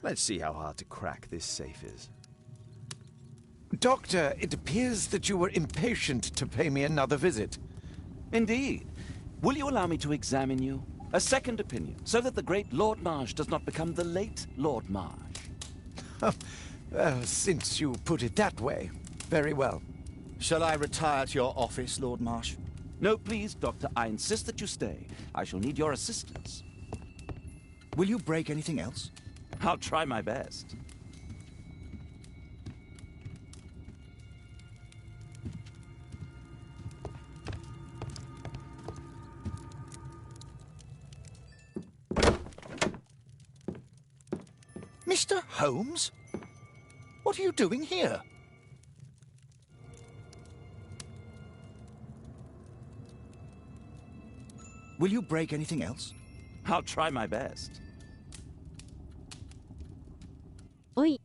Let's see how hard to crack this safe is. Doctor, it appears that you were impatient to pay me another visit. Indeed. Will you allow me to examine you? A second opinion, so that the great Lord Marsh does not become the late Lord Marsh. Well, since you put it that way, very well. Shall I retire to your office, Lord Marsh? No, please, Doctor. I insist that you stay. I shall need your assistance. Will you break anything else? I'll try my best. Mr. Holmes? What are you doing here? Will you break anything else? I'll try my best. おい。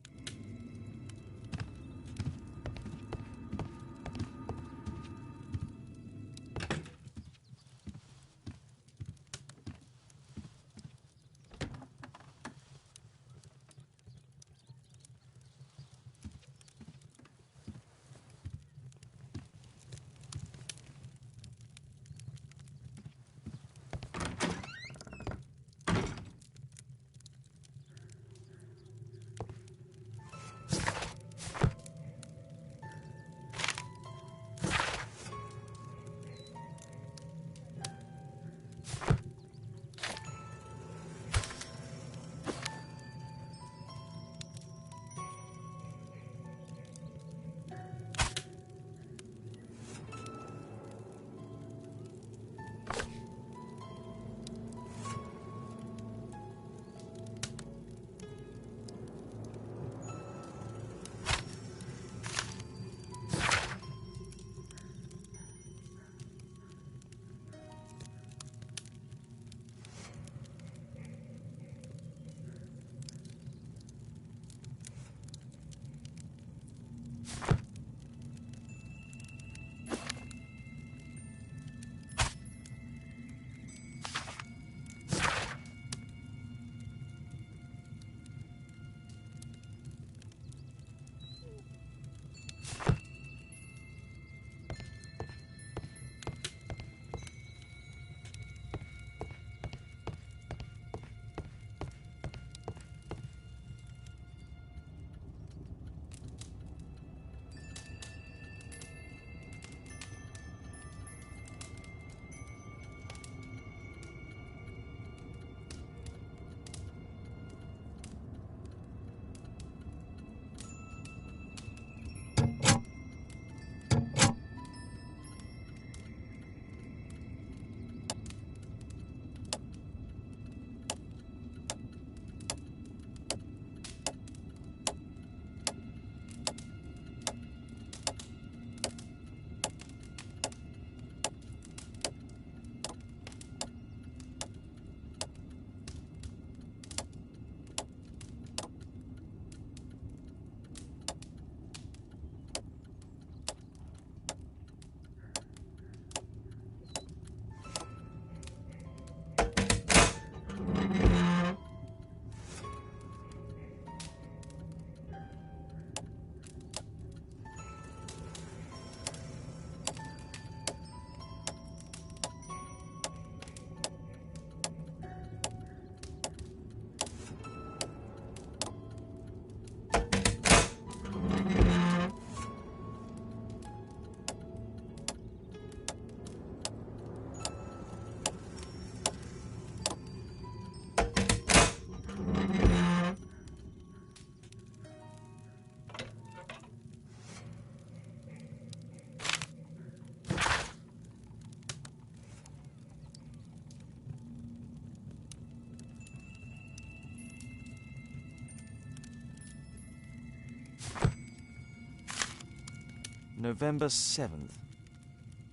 November 7th.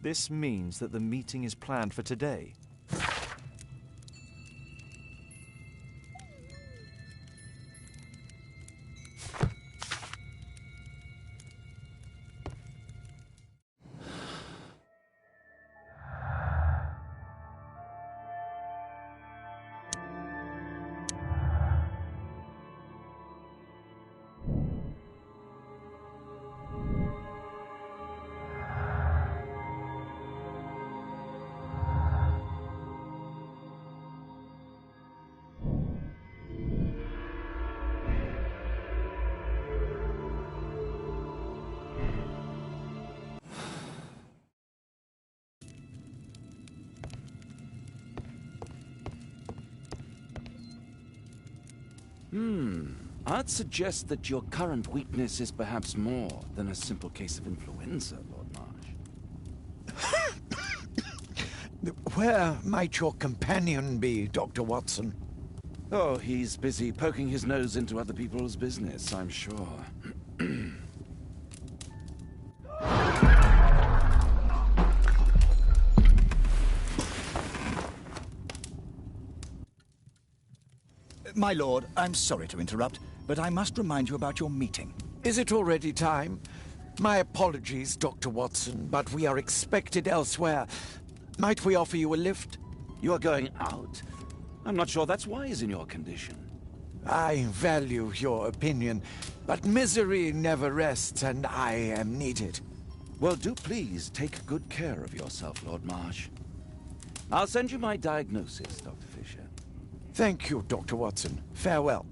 This means that the meeting is planned for today. I'd suggest that your current weakness is perhaps more than a simple case of influenza, Lord Marsh. Where might your companion be, Dr. Watson? Oh, he's busy poking his nose into other people's business, I'm sure. My lord, I'm sorry to interrupt, but I must remind you about your meeting. Is it already time? My apologies, Dr. Watson, but we are expected elsewhere. Might we offer you a lift? You are going out? I'm not sure that's wise in your condition. I value your opinion, but misery never rests, and I am needed. Well, do please take good care of yourself, Lord Marsh. I'll send you my diagnosis, Dr. Fisher. Thank you, Dr. Watson. Farewell.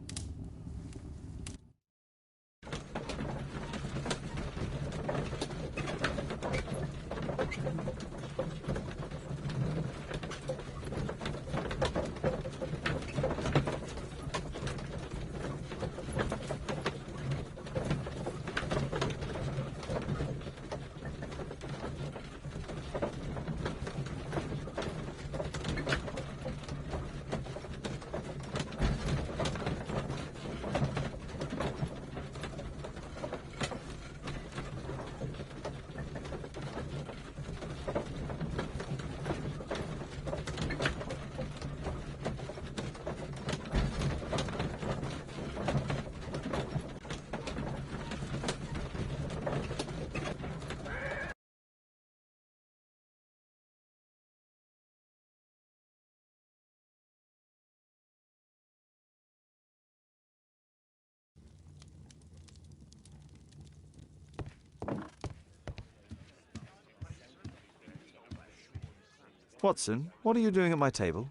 Watson, what are you doing at my table?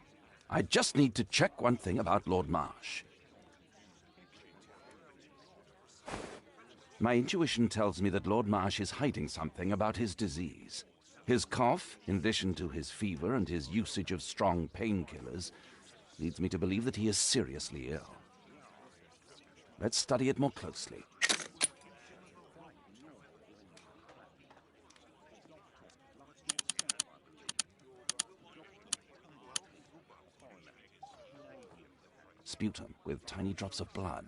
I just need to check one thing about Lord Marsh. My intuition tells me that Lord Marsh is hiding something about his disease. His cough, in addition to his fever and his usage of strong painkillers, leads me to believe that he is seriously ill. Let's study it more closely. Sputum with tiny drops of blood.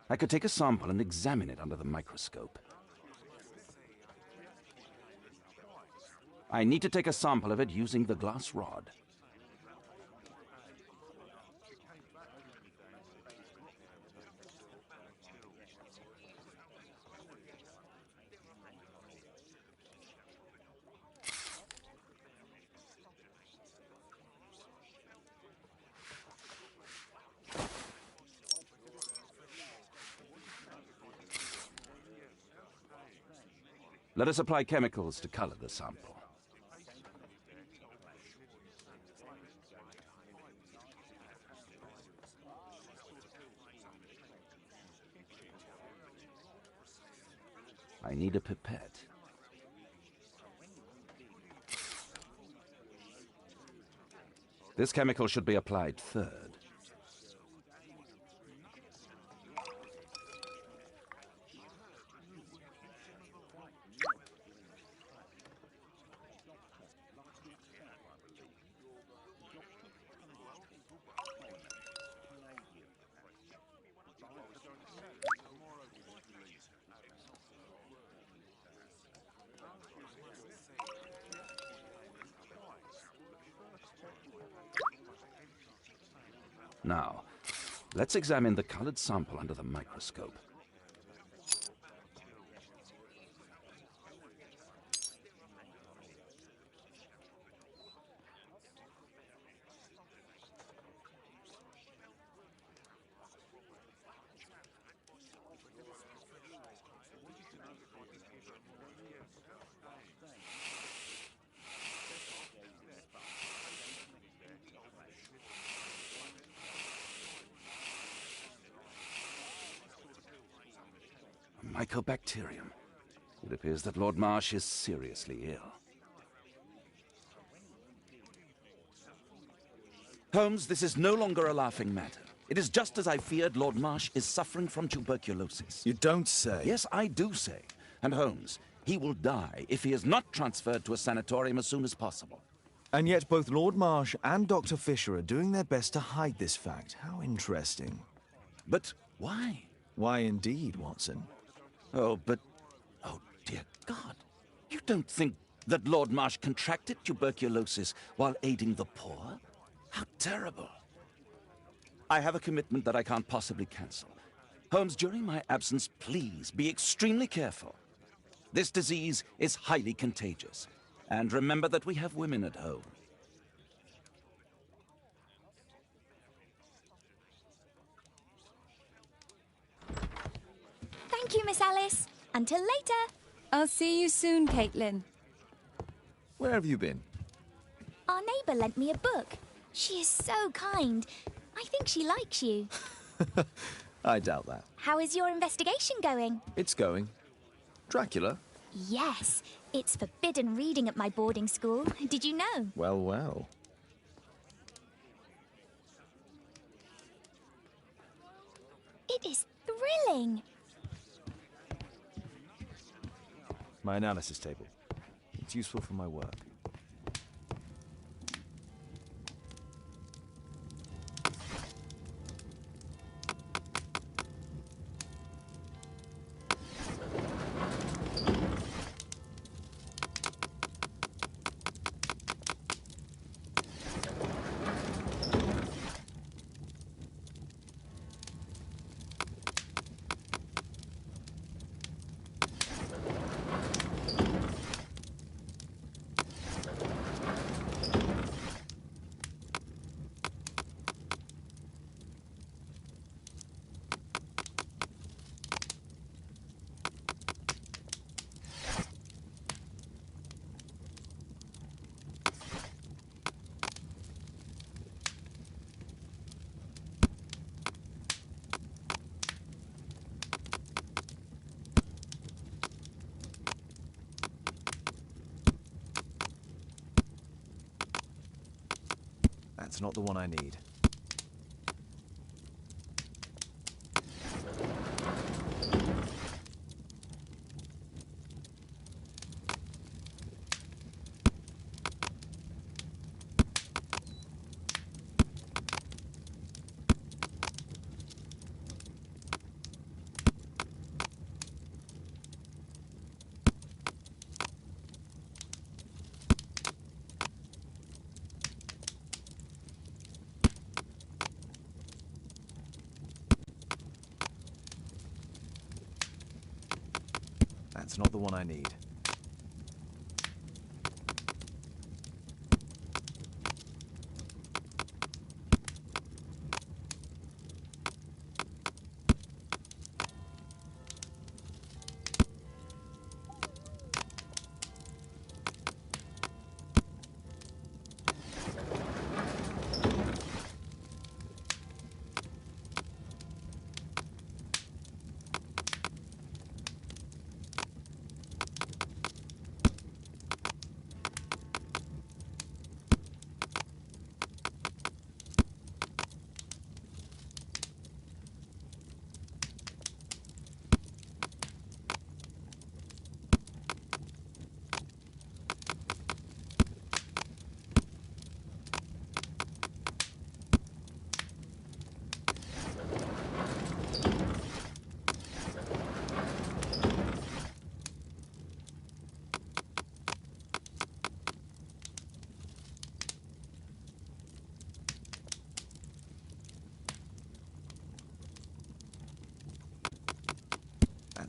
I could take a sample and examine it under the microscope. I need to take a sample of it using the glass rod. Let us apply chemicals to color the sample. I need a pipette. This chemical should be applied third. Now, let's examine the colored sample under the microscope. Mycobacterium. It appears that Lord Marsh is seriously ill. Holmes, this is no longer a laughing matter. It is just as I feared. Lord Marsh is suffering from tuberculosis. You don't say. Yes, I do say. And Holmes, he will die if he is not transferred to a sanatorium as soon as possible. And yet both Lord Marsh and Dr. Fisher are doing their best to hide this fact. How interesting. But why? Why indeed, Watson? Oh, but... Oh, dear God. You don't think that Lord Marsh contracted tuberculosis while aiding the poor? How terrible. I have a commitment that I can't possibly cancel. Holmes, during my absence, please be extremely careful. This disease is highly contagious. And remember that we have women at home. Thank you, Miss Alice. Until later. I'll see you soon, Caitlin. Where have you been? Our neighbour lent me a book. She is so kind. I think she likes you. I doubt that. How is your investigation going? It's going. Dracula? Yes. It's forbidden reading at my boarding school. Did you know? Well, well. It is thrilling. My analysis table. It's useful for my work. That's not the one I need. That's not the one I need.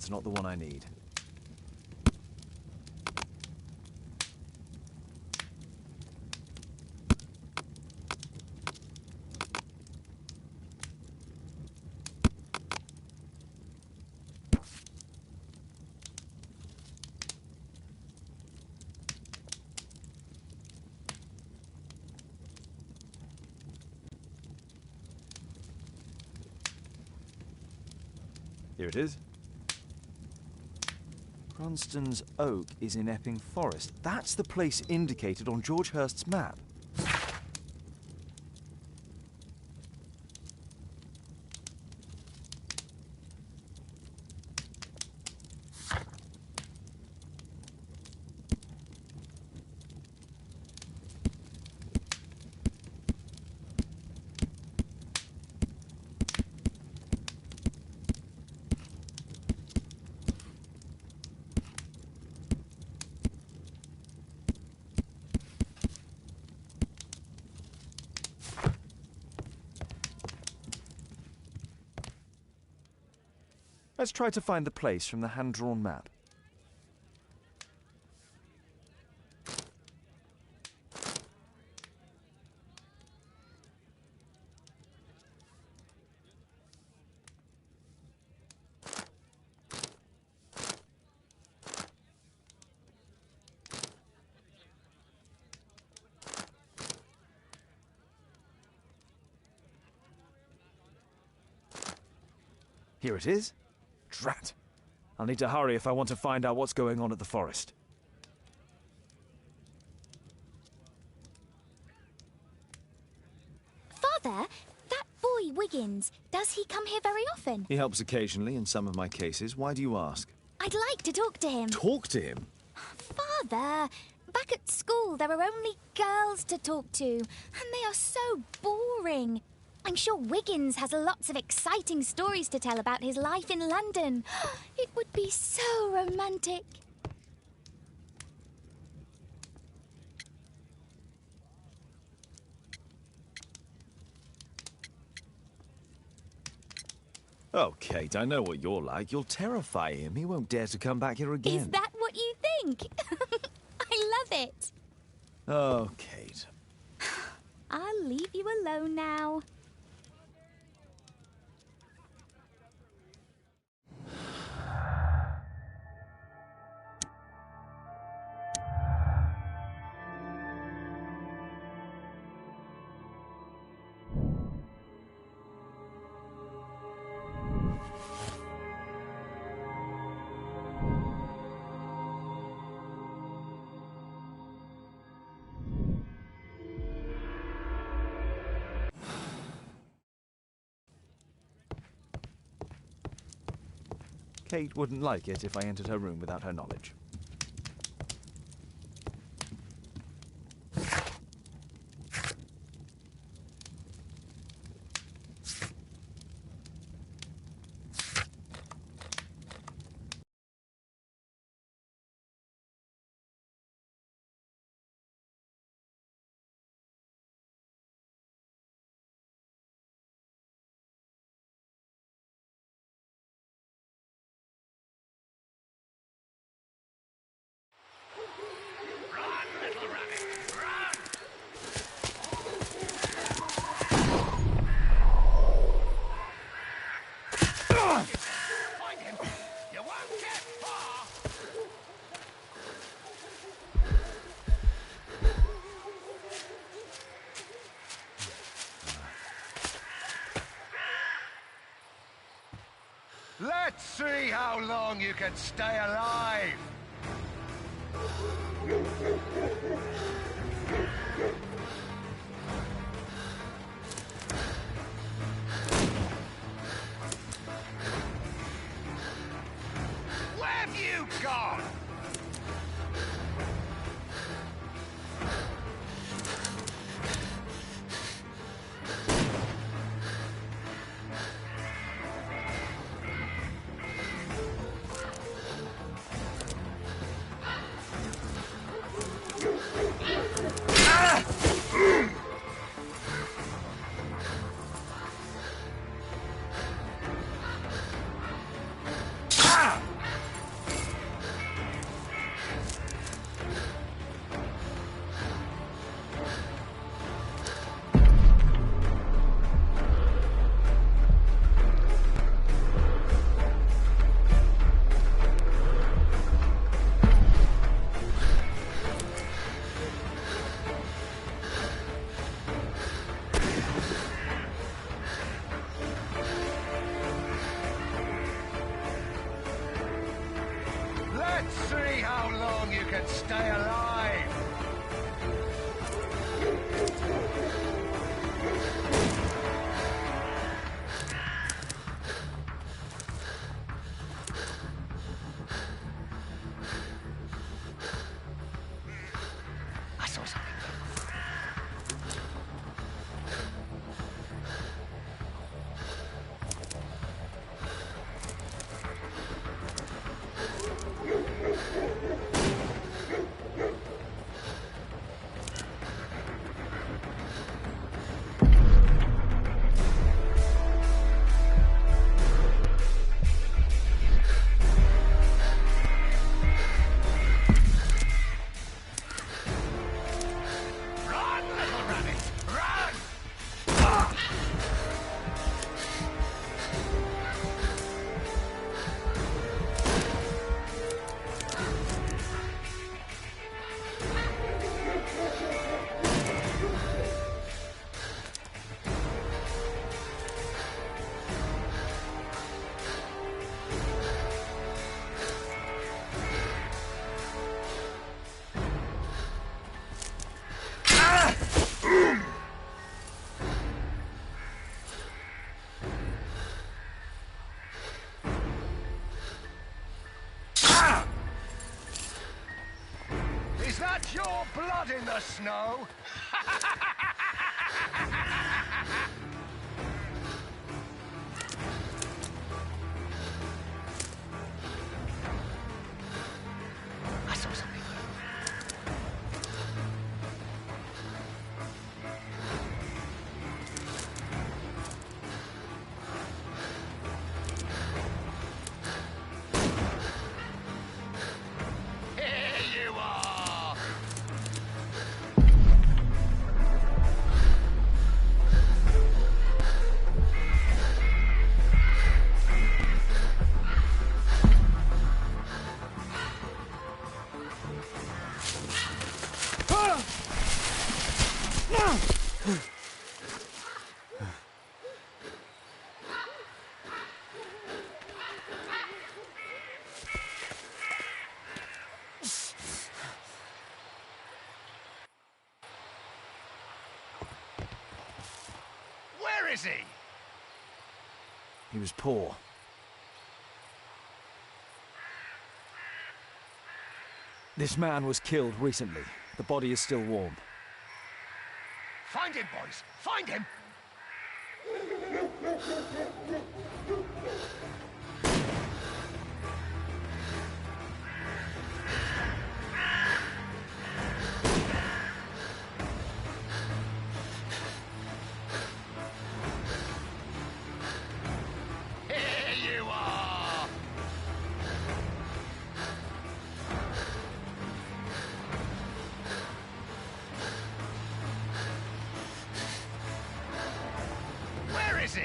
That's not the one I need. Here it is. Cranston's Oak is in Epping Forest. That's the place indicated on George Hurst's map. Let's try to find the place from the hand-drawn map. Here it is. Drat. I'll need to hurry if I want to find out what's going on at the forest. Father, that boy Wiggins, does he come here very often? He helps occasionally in some of my cases. Why do you ask? I'd like to talk to him. Talk to him? Father, back at school there are only girls to talk to, and they are so boring. I'm sure Wiggins has lots of exciting stories to tell about his life in London. It would be so romantic. Oh, Kate, I know what you're like. You'll terrify him. He won't dare to come back here again. Is that what you think? I love it. Oh, Kate. I'll leave you alone now. Kate wouldn't like it if I entered her room without her knowledge. Let's see how long you can stay alive! Where have you gone? Let's see how long you can stay alive. I saw something. Is that your blood in the snow? I saw something. Here you are! Where is he? He was poor. This man was killed recently. The body is still warm. Find him, boys! Find him! Here you are! Where is he?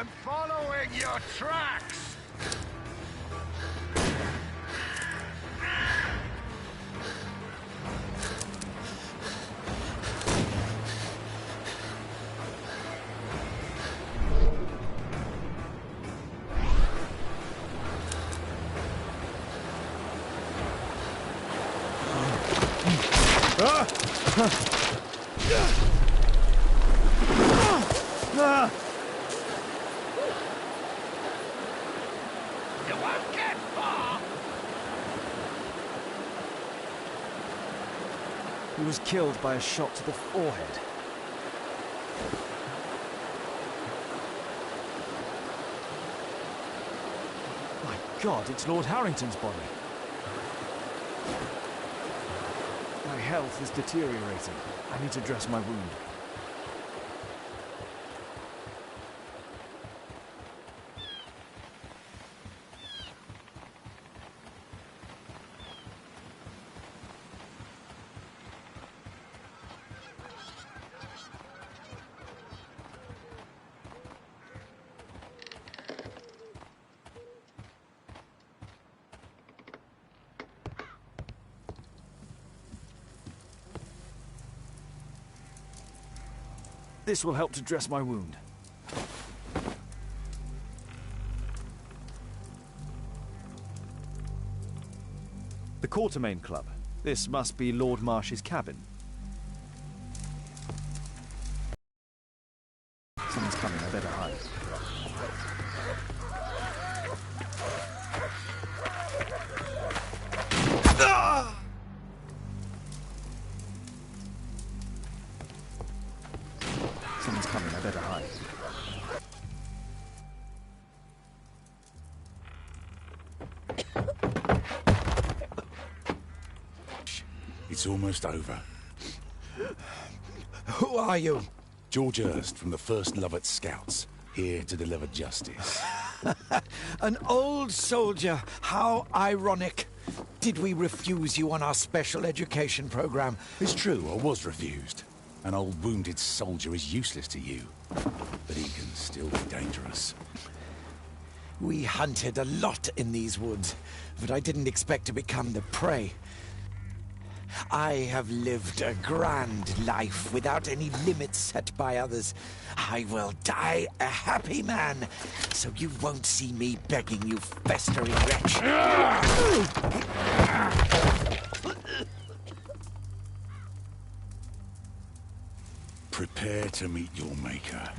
I'm following your tracks! You won't get far! He was killed by a shot to the forehead. My God, it's Lord Harrington's body. My health is deteriorating. I need to dress my wound. This will help to dress my wound. The Quartermain Club. This must be Lord Marsh's cabin. Someone's coming, I better hide. Someone's coming, I better hide. It's almost over. Who are you? George Hurst from the 1st Lovett Scouts, here to deliver justice. An old soldier. How ironic. Did we refuse you on our special education program? It's true, I was refused. An old wounded soldier is useless to you, but he can still be dangerous. We hunted a lot in these woods, but I didn't expect to become the prey. I have lived a grand life without any limits set by others. I will die a happy man, so you won't see me begging, you festering wretch. Prepare to meet your maker.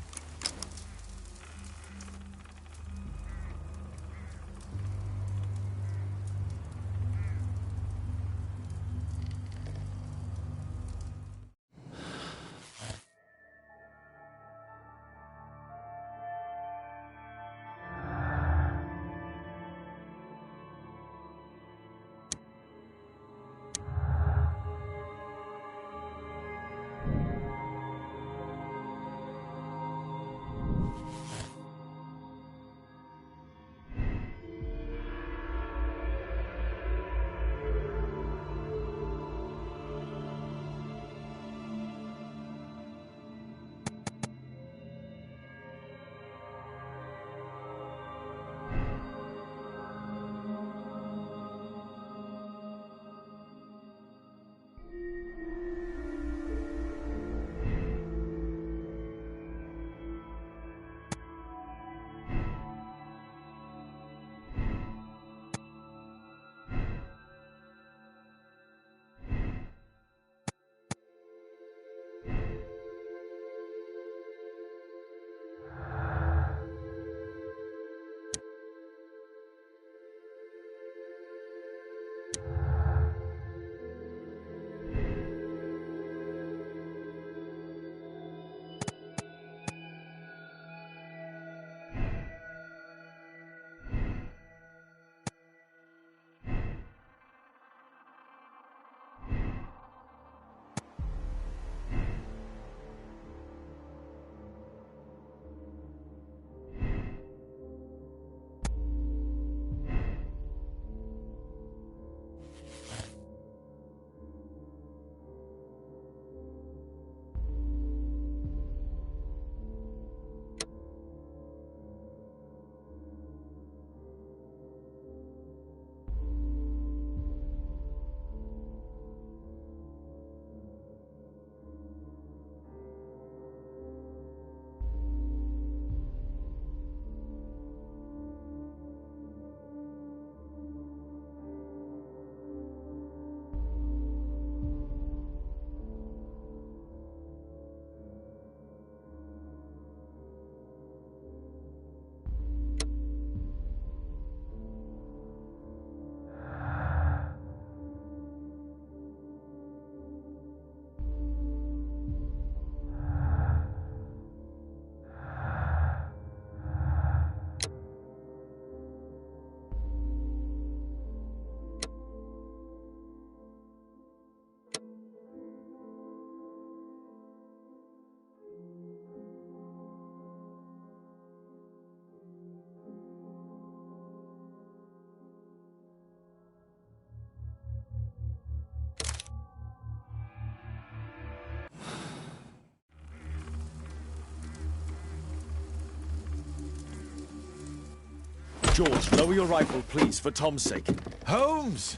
George, lower your rifle, please, for Tom's sake. Holmes!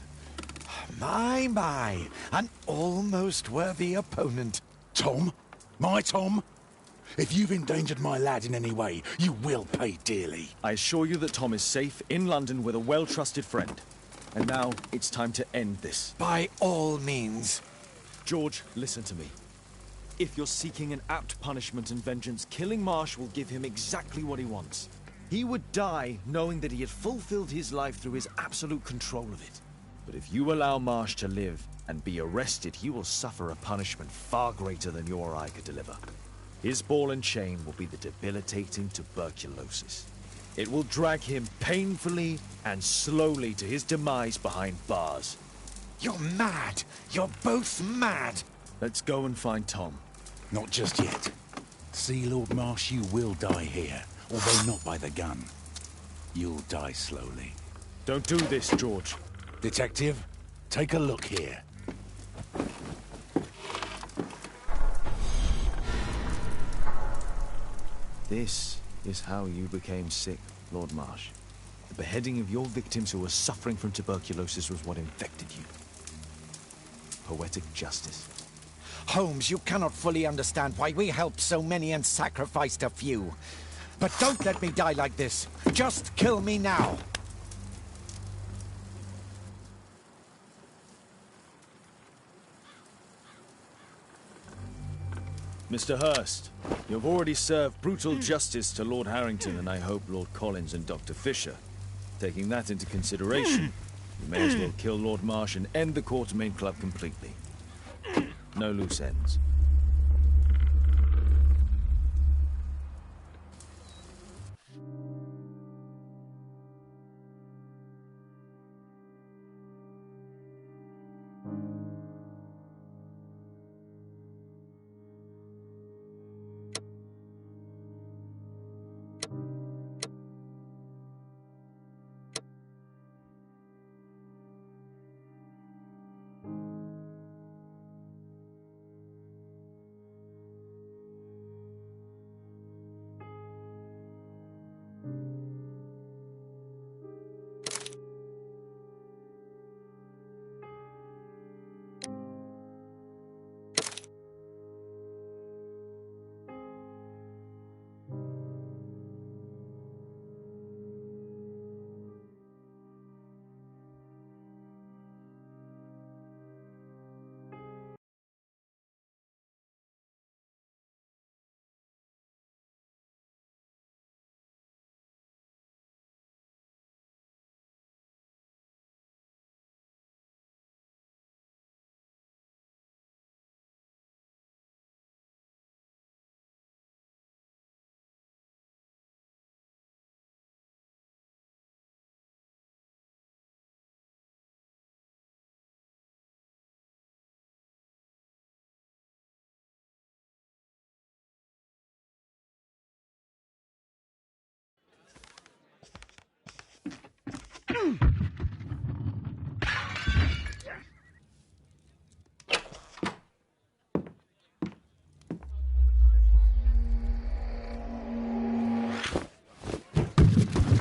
My, an almost worthy opponent. Tom? My Tom? If you've endangered my lad in any way, you will pay dearly. I assure you that Tom is safe in London with a well-trusted friend. And now, it's time to end this. By all means. George, listen to me. If you're seeking an apt punishment and vengeance, killing Marsh will give him exactly what he wants. He would die knowing that he had fulfilled his life through his absolute control of it. But if you allow Marsh to live and be arrested, he will suffer a punishment far greater than you or I could deliver. His ball and chain will be the debilitating tuberculosis. It will drag him painfully and slowly to his demise behind bars. You're mad! You're both mad! Let's go and find Tom. Not just yet. See, Lord Marsh, you will die here, although not by the gun. You'll die slowly. Don't do this, George. Detective, take a look here. This is how you became sick, Lord Marsh. The beheading of your victims who were suffering from tuberculosis was what infected you. Poetic justice. Holmes, you cannot fully understand why we helped so many and sacrificed a few. But don't let me die like this. Just kill me now. Mr. Hurst, you've already served brutal justice to Lord Harrington and I hope Lord Collins and Dr. Fisher. Taking that into consideration, you may as well kill Lord Marsh and end the Quartermain Club completely. No loose ends.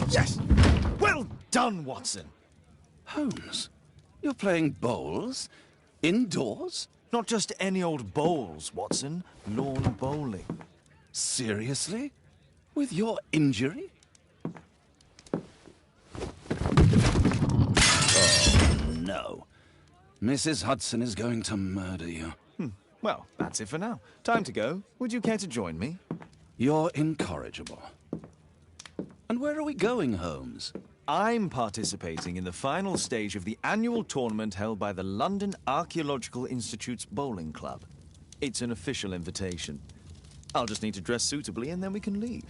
Yes! Well done, Watson! Holmes, you're playing bowls? Indoors? Not just any old bowls, Watson. Lawn bowling. Seriously? With your injury? Oh, no. Mrs. Hudson is going to murder you. Well, that's it for now. Time to go. Would you care to join me? You're incorrigible. And where are we going, Holmes? I'm participating in the final stage of the annual tournament held by the London Archaeological Institute's bowling club. It's an official invitation. I'll just need to dress suitably and then we can leave.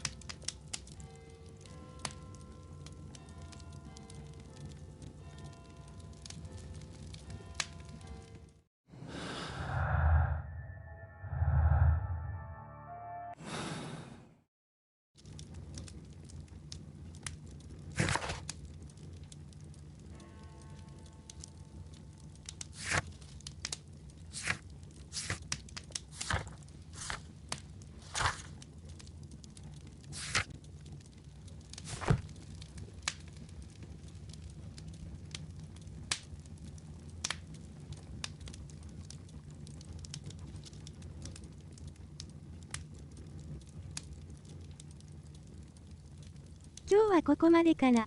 今日はここまでかな。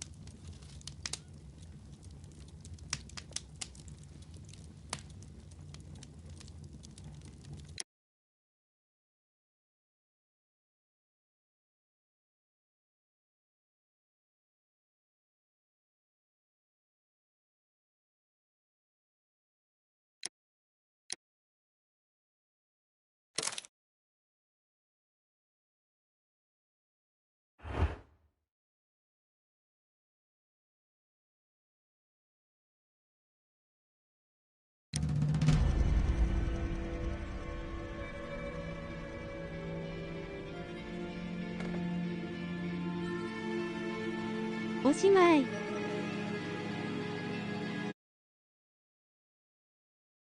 おしまい。